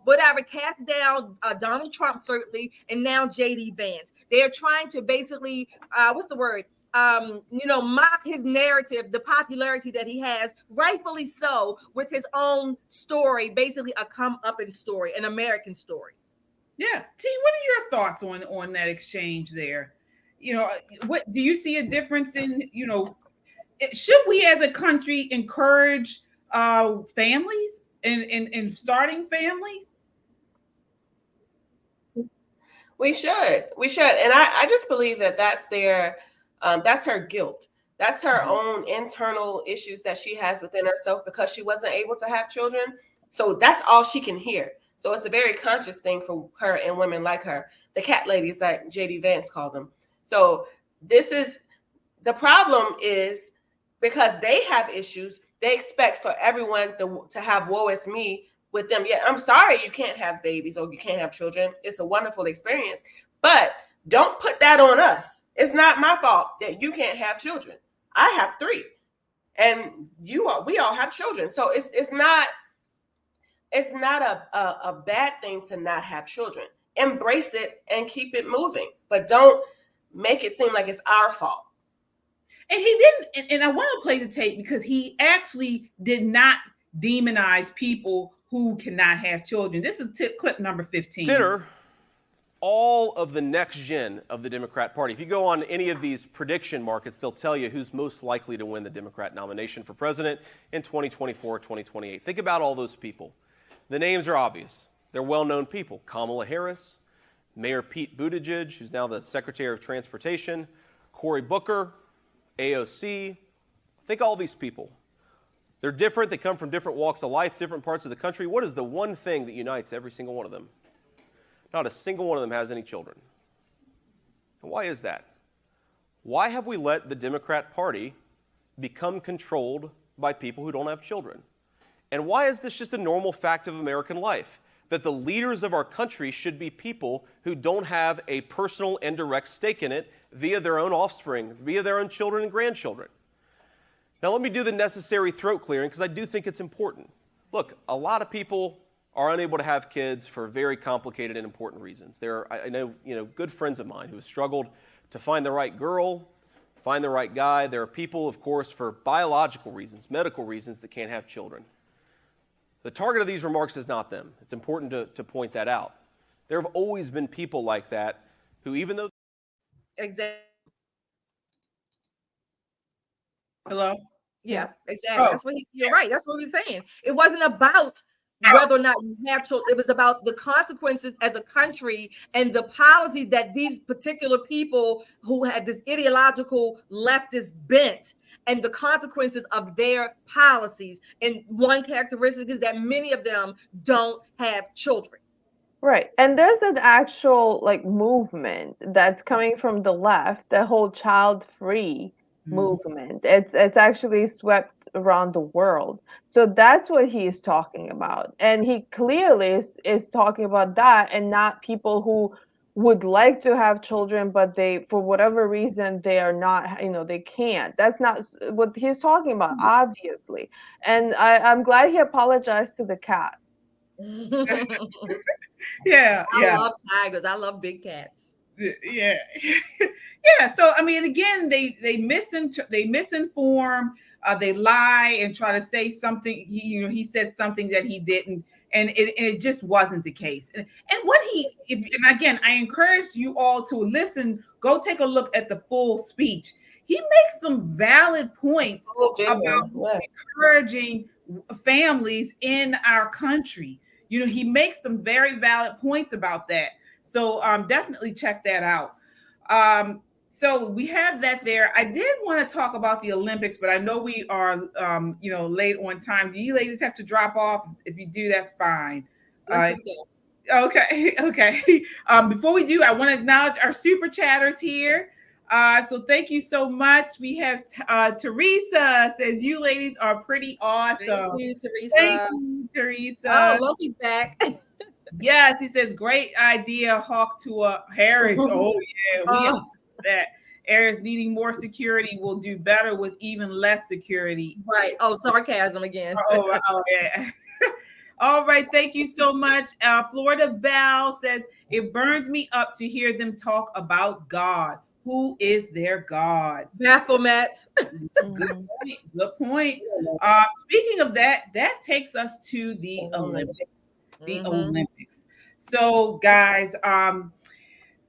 whatever, cast down Donald Trump, certainly, and now JD Vance. They are trying to basically, mock his narrative, the popularity that he has, rightfully so, with his own story, basically a come-upping story, an American story. Yeah. T, what are your thoughts on that exchange there? What do you see a difference in, should we as a country encourage families and starting families? We should. And I just believe that that's their That's her guilt. That's her own internal issues that she has within herself because she wasn't able to have children. So that's all she can hear. So it's a very conscious thing for her and women like her, the cat ladies that JD Vance called them. So this is the problem, is because they have issues, they expect for everyone to have woe is me with them. Yeah, I'm sorry you can't have babies or you can't have children. It's a wonderful experience, but don't put that on us. It's not my fault that you can't have children. I have 3, and we all have children. So it's not a bad thing to not have children. Embrace it and keep it moving, but don't make it seem like it's our fault. And he didn't, and I want to play the tape because he actually did not demonize people who cannot have children. This is clip number 15. Consider all of the next gen of the Democrat Party. If you go on any of these prediction markets, they'll tell you who's most likely to win the Democrat nomination for president in 2024, 2028. Think about all those people. The names are obvious. They're well-known people. Kamala Harris, Mayor Pete Buttigieg, who's now the Secretary of Transportation, Cory Booker, AOC. Think all these people. They're different. They come from different walks of life, different parts of the country. What is the one thing that unites every single one of them? Not a single one of them has any children. And why is that? Why have we let the Democrat Party become controlled by people who don't have children? And why is this just a normal fact of American life? That the leaders of our country should be people who don't have a personal and direct stake in it via their own offspring, via their own children and grandchildren. Now let me do the necessary throat clearing because I do think it's important. Look, a lot of people are unable to have kids for very complicated and important reasons. I know, good friends of mine who have struggled to find the right girl, find the right guy. There are people, of course, for biological reasons, medical reasons, that can't have children. The target of these remarks is not them. It's important to point that out. There have always been people like that who, even though... Exactly. Hello? Yeah, exactly. Oh. That's what you're right. That's what he's saying. It wasn't about whether or not you have children. It was about the consequences as a country and the policies that these particular people who had this ideological leftist bent and the consequences of their policies. And one characteristic is that many of them don't have children. Right. And there's an actual movement that's coming from the left, the whole child-free movement. It's actually swept around the world. So that's what he is talking about. And he clearly is talking about that and not people who would like to have children, but they, for whatever reason, they are not, they can't. That's not what he's talking about, obviously. And I'm glad he apologized to the cats. Yeah. I love tigers. I love big cats. Yeah. Yeah. So, I mean, again, they misinform, they lie and try to say something. He said something that he didn't, and it just wasn't the case. And again, I encourage you all to listen, go take a look at the full speech. He makes some valid points about encouraging families in our country. He makes some very valid points about that. So definitely check that out. So we have that there. I did want to talk about the Olympics, but I know we are, late on time. Do you ladies have to drop off? If you do, that's fine. Let's just go. Okay. Before we do, I want to acknowledge our super chatters here. So thank you so much. We have Teresa says, you ladies are pretty awesome. Thank you, Teresa. Thank you, Teresa. Oh, Loki's back. Yes, he says, great idea, Hawk to Harris. Oh, yeah. That areas needing more security will do better with even less security. Right. Oh, sarcasm again. Oh yeah. All right. Thank you so much. Florida Bell says, it burns me up to hear them talk about God. Who is their God? Baphomet. Good point. Speaking of that takes us to the Olympics. Olympics. So, guys,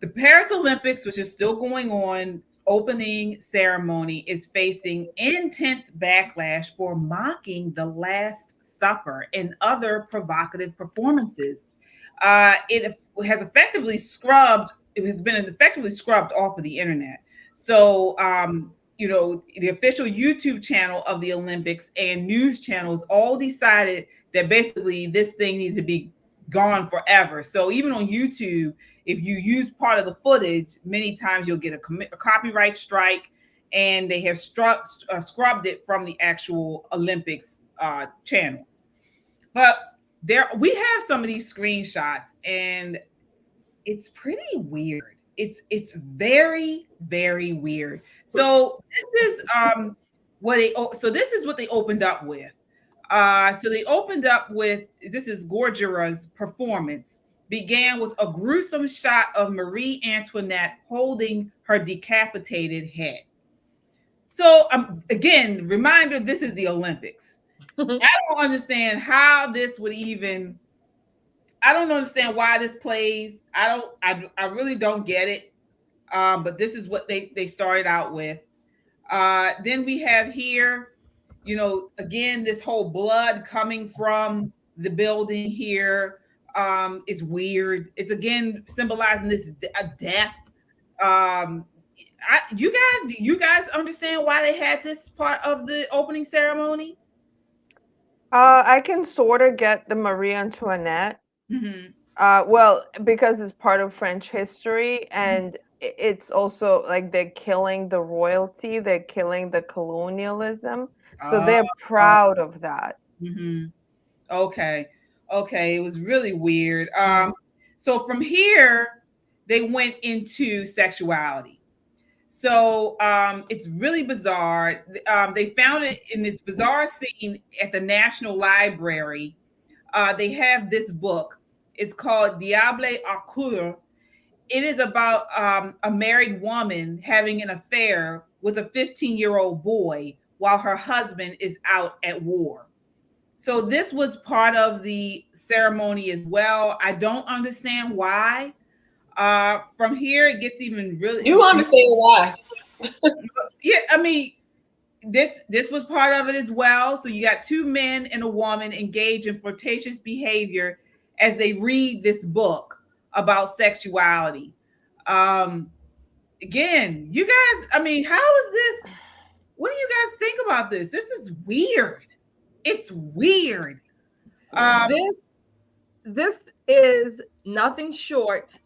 the Paris Olympics, which is still going on, opening ceremony is facing intense backlash for mocking the Last Supper and other provocative performances. It has been effectively scrubbed off of the internet. So, the official YouTube channel of the Olympics and news channels all decided that basically this thing needs to be gone forever. So even on YouTube, if you use part of the footage, many times you'll get a copyright strike, and they have scrubbed it from the actual Olympics channel. But we have some of these screenshots, and it's pretty weird. It's very, very weird. So this is this is what they opened up with. So they opened up with, this is Gorgera's performance, began with a gruesome shot of Marie Antoinette holding her decapitated head. So again, reminder, this is the Olympics. I don't understand how this would even, I don't understand why this plays. I really don't get it. But this is what they started out with. Then we have here, again, this whole blood coming from the building here is weird. It's again symbolizing this death. Do you guys understand why they had this part of the opening ceremony? I can sort of get the Marie Antoinette. Well, because it's part of French history, and it's also like they're killing the royalty, they're killing the colonialism, so they're proud of that. Okay, it was really weird. So from here, they went into sexuality. So it's really bizarre. They found it in this bizarre scene at the National Library. They have this book. It's called Diable à Coeur. It is about a married woman having an affair with a 15-year-old boy while her husband is out at war. So this was part of the ceremony as well. I don't understand why. From here, it gets even really. You understand why? Yeah, I mean, this was part of it as well. So you got two men and a woman engaged in flirtatious behavior as they read this book about sexuality. Again, you guys, I mean, how is this? What do you guys think about this? This is weird. It's weird. This is nothing short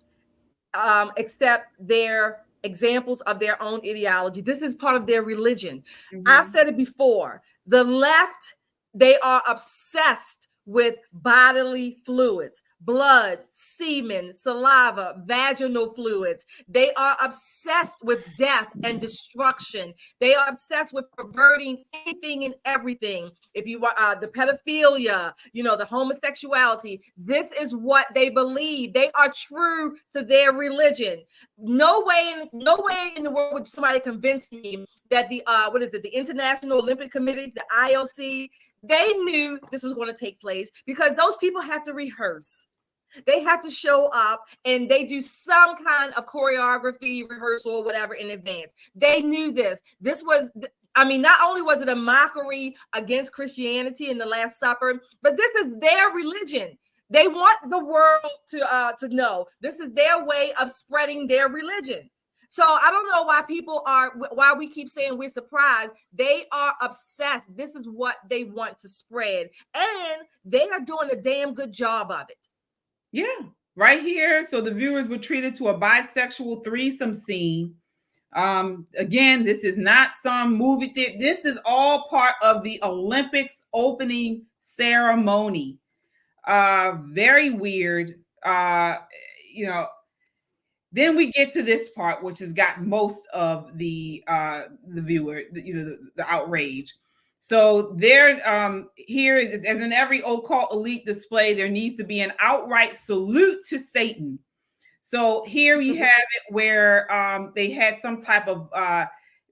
except their examples of their own ideology. This is part of their religion. I've said it before. The left, they are obsessed with bodily fluids, blood, semen, saliva, vaginal fluids. They are obsessed with death and destruction. They are obsessed with perverting anything and everything. If you want the pedophilia, the homosexuality, this is what they believe. They are true to their religion. No way in the world would somebody convince me that the International Olympic Committee, the IOC, they knew this was going to take place because those people have to rehearse. They have to show up and they do some kind of choreography, rehearsal, or whatever in advance. They knew this. This was, not only was it a mockery against Christianity in the Last Supper, but this is their religion. They want the world to know. This is their way of spreading their religion. So I don't know why we keep saying we're surprised. They are obsessed. This is what they want to spread. And they are doing a damn good job of it. Yeah, right here. So the viewers were treated to a bisexual threesome scene. Again, this is not some movie theater. This is all part of the Olympics opening ceremony. Very weird. Then we get to this part, which has got most of the viewer, the outrage. So there, here, as in every occult elite display, there needs to be an outright salute to Satan. So here you have it where they had some type of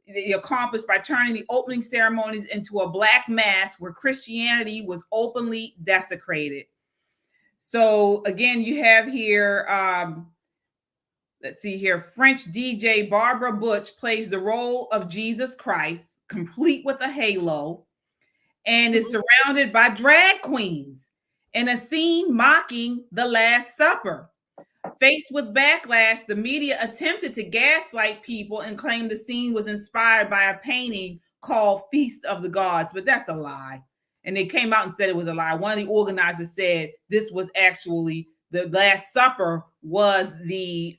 they accomplished by turning the opening ceremonies into a black mass where Christianity was openly desecrated. So again, you have here. Let's see here. French DJ Barbara Butch plays the role of Jesus Christ, complete with a halo, and is surrounded by drag queens in a scene mocking the Last Supper. Faced with backlash, the media attempted to gaslight people and claim the scene was inspired by a painting called Feast of the Gods, but that's a lie. And they came out and said it was a lie. One of the organizers said this was actually the Last Supper was the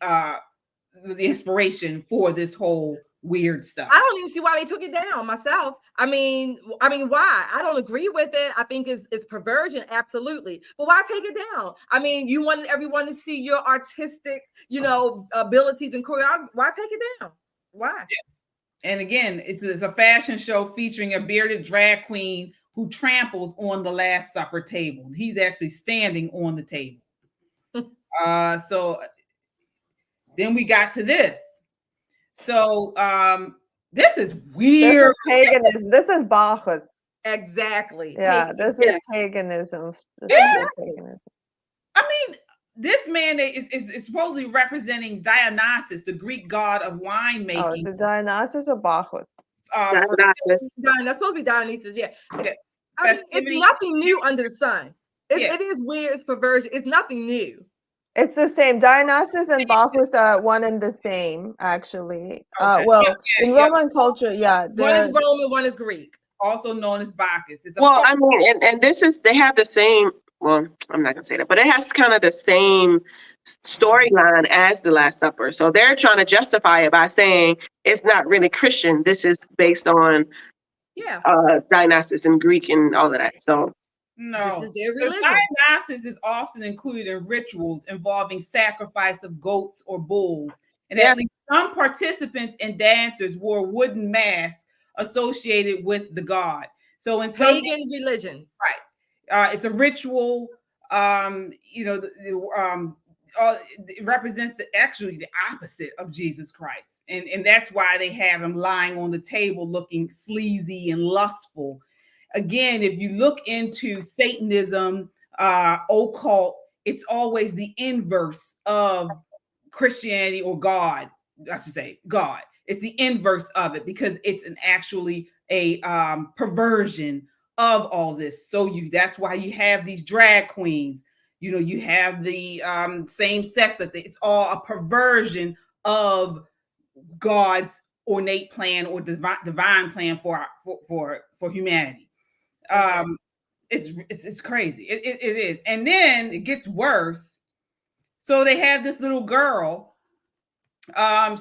inspiration for this whole weird stuff. I don't even see why they took it down myself. I mean, why? I don't agree with it. I think it's perversion, absolutely. But why take it down? I mean, you wanted everyone to see your artistic, abilities and choreography. Why take it down? Why? And again, it's a fashion show featuring a bearded drag queen who tramples on the Last Supper table. He's actually standing on the table. So then we got to this. So this is weird. This is paganism. This is Bacchus. Exactly. Yeah, this is paganism. Paganism. I mean, this man is supposedly representing Dionysus, the Greek god of winemaking. Oh, is it Dionysus or Bacchus? That's supposed to be Dionysus. Yeah. I mean, it's nothing new under the sun. It is weird. It's perversion. It's nothing new. It's the same. Dionysus and Bacchus are one and the same, actually. In Roman culture, one is Roman, one is Greek, also known as Bacchus. I mean, and this is, they have the same. Well, I'm not gonna say that, but it has kind of the same storyline as the Last Supper. So they're trying to justify it by saying it's not really Christian. This is based on Dionysus and Greek and all of that. So. No, this is their religion. Dionysus is often included in rituals involving sacrifice of goats or bulls, and at least some participants and dancers wore wooden masks associated with the god. So in pagan religion, right? It's a ritual. It represents the opposite of Jesus Christ, and that's why they have him lying on the table, looking sleazy and lustful. Again, if you look into Satanism, occult, it's always the inverse of Christianity or God. I should say God. It's the inverse of it because it's actually a perversion of all this. So that's why you have these drag queens. You have the same sex. It's all a perversion of God's ornate plan or divine plan for humanity. It's crazy. It is. And then it gets worse. So they have this little girl.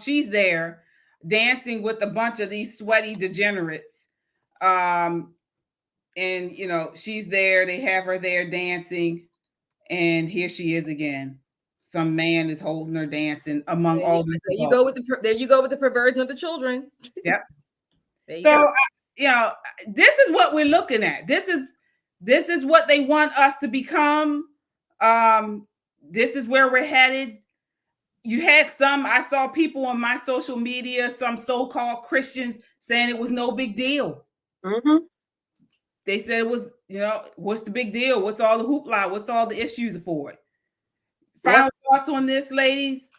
She's there dancing with a bunch of these sweaty degenerates. She's there. They have her there dancing. And here she is again. Some man is holding her dancing among all these. There you go with the perversion of the children. Yep. This is what we're looking at. This is what they want us to become. This is where we're headed. You had I saw people on my social media, some so-called Christians saying it was no big deal. Mm-hmm. They said it was, what's the big deal? What's all the hoopla? What's all the issues for it? Final thoughts on this, ladies?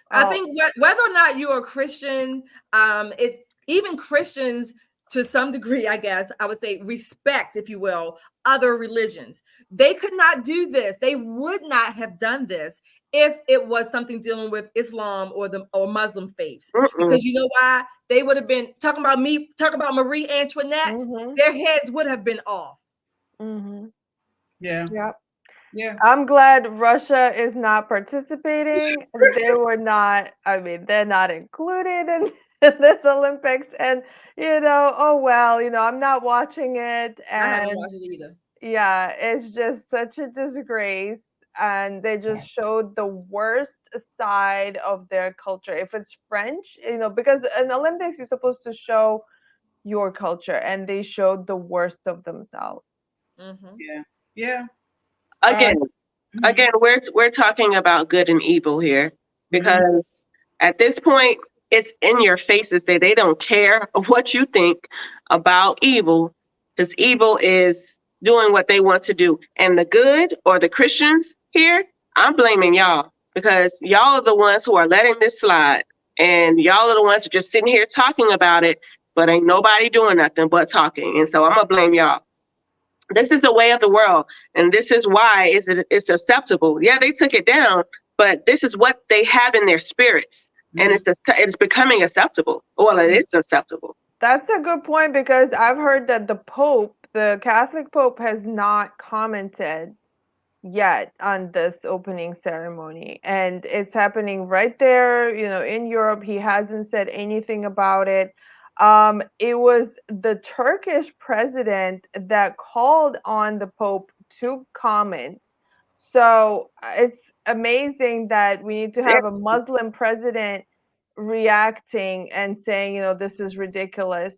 I think whether or not you're a Christian, it's even Christians to some degree, I guess I would say, respect, if you will, other religions. They could not do this. They would not have done this if it was something dealing with Islam or Muslim faiths. Because you know why? They would have been talking about Marie Antoinette. Mm-hmm. Their heads would have been off. Mm-hmm. Yeah. Yep. Yeah. I'm glad Russia is not participating. They were not, they're not included in this Olympics. And, I'm not watching it. And I haven't watched it either. Yeah, it's just such a disgrace. And they just showed the worst side of their culture. If it's French, because in Olympics, you're supposed to show your culture, and they showed the worst of themselves. Mm-hmm. Yeah. Again, we're talking about good and evil here, because at this point, it's in your faces that they don't care what you think about evil, because evil is doing what they want to do. And the good, or the Christians here, I'm blaming y'all, because y'all are the ones who are letting this slide. And y'all are the ones who are just sitting here talking about it, but ain't nobody doing nothing but talking. And so I'm going to blame y'all. This is the way of the world, and this is why it's acceptable. Yeah, they took it down, but this is what they have in their spirits, and it's becoming acceptable. Well, it is acceptable. That's a good point, because I've heard that the Pope, the Catholic Pope, has not commented yet on this opening ceremony, and it's happening right there, in Europe. He hasn't said anything about it. It was the Turkish president that called on the Pope to comment. So it's amazing that we need to have a Muslim president reacting and saying, this is ridiculous,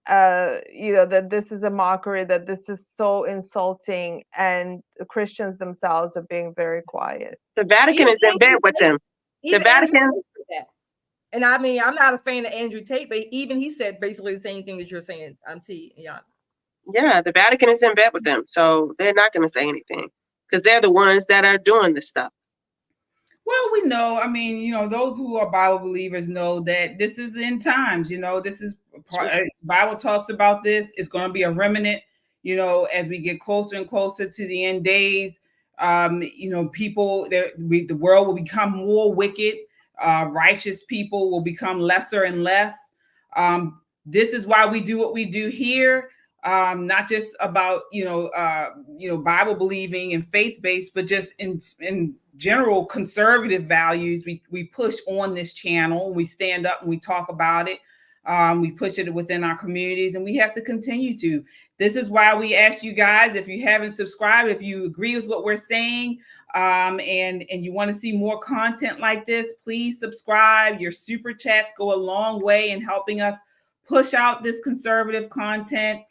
that this is a mockery, that this is so insulting, and the Christians themselves are being very quiet. The Vatican is in bed with them. The Vatican. And I mean, I'm not a fan of Andrew Tate, but even he said basically the same thing that you're saying, T. Yeah, the Vatican is in bed with them, so they're not going to say anything because they're the ones that are doing this stuff. Well, we know, I mean, those who are Bible believers know that this is end times. This is Bible talks about this. It's going to be a remnant, as we get closer and closer to the end days. People, the world will become more wicked. Righteous people will become lesser and less. This is why we do what we do here. Not just about, Bible believing and faith-based, but just in general conservative values. We push on this channel. We stand up and we talk about it. We push it within our communities, and we have to continue to. This is why we ask you guys, if you haven't subscribed, if you agree with what we're saying, and you want to see more content like this, please subscribe. Your super chats go a long way in helping us push out this conservative content.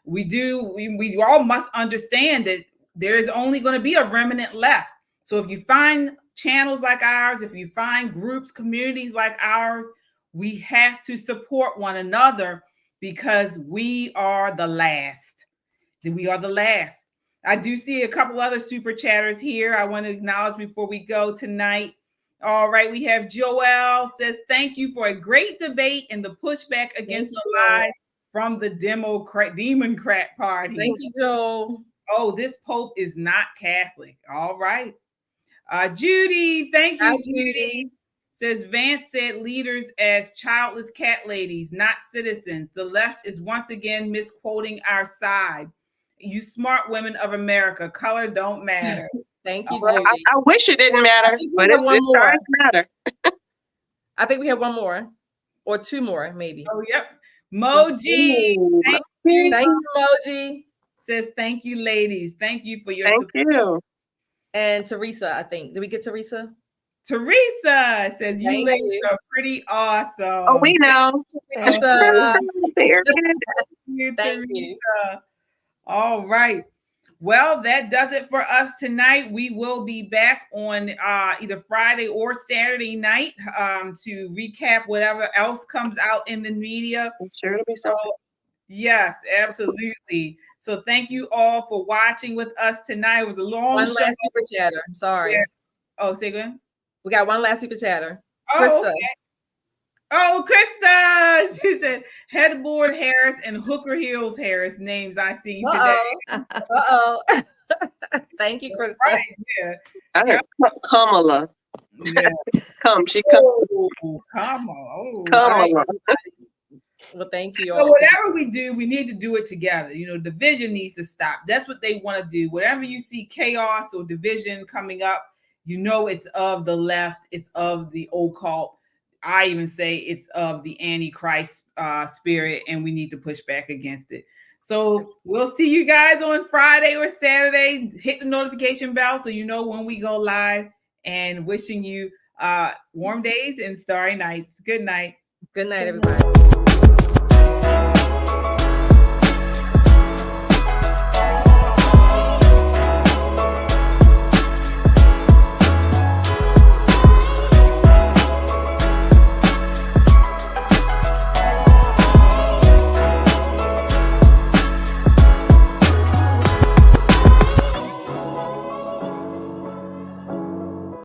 We all must understand that there is only going to be a remnant left. So if you find channels like ours, if you find groups, communities like ours, we have to support one another, because we are the last. We are the last. I do see a couple other super chatters here I want to acknowledge before we go tonight. All right, we have Joel says, thank you for a great debate and the pushback against the lies from the Democrat Party. Thank you, Joel. Oh, this Pope is not Catholic. All right. Judy, thank you, Judy. Says Vance said leaders as childless cat ladies, not citizens. The left is once again misquoting our side. You smart women of America, color don't matter. Thank you, Well, Judy. I wish it didn't matter, but it does matter. I think we have one more or two more, maybe. Oh, yep. Moji. Thank you, Moji. Says thank you, ladies. Thank you for your support. You. And Teresa, I think. Did we get Teresa? Teresa says you ladies are pretty awesome. Oh, we know. Teresa. Thank you. All right. Well, that does it for us tonight. We will be back on either Friday or Saturday night to recap whatever else comes out in the media. I'm sure it'll be so. Yes, absolutely. So thank you all for watching with us tonight. It was a long One show. last super chatter. I'm sorry. Yeah. Oh, say again. We got one last super chatter. Oh, Krista. okay. Oh, Krista. She said headboard Harris and Hooker Heels Harris names I seen today. Uh-oh. Thank you, Krista. Right, yeah. I heard Kamala. Yeah. She comes. Oh, Kamala. Oh, Kamala. Well, thank you. So whatever we do, we need to do it together. Division needs to stop. That's what they want to do. Whenever you see chaos or division coming up, it's of the left. It's of the occult. I even say it's of the Antichrist spirit, and we need to push back against it. So we'll see you guys on Friday or Saturday. Hit the notification bell so you know when we go live, and wishing you warm days and starry nights. Good night. Good night, everybody.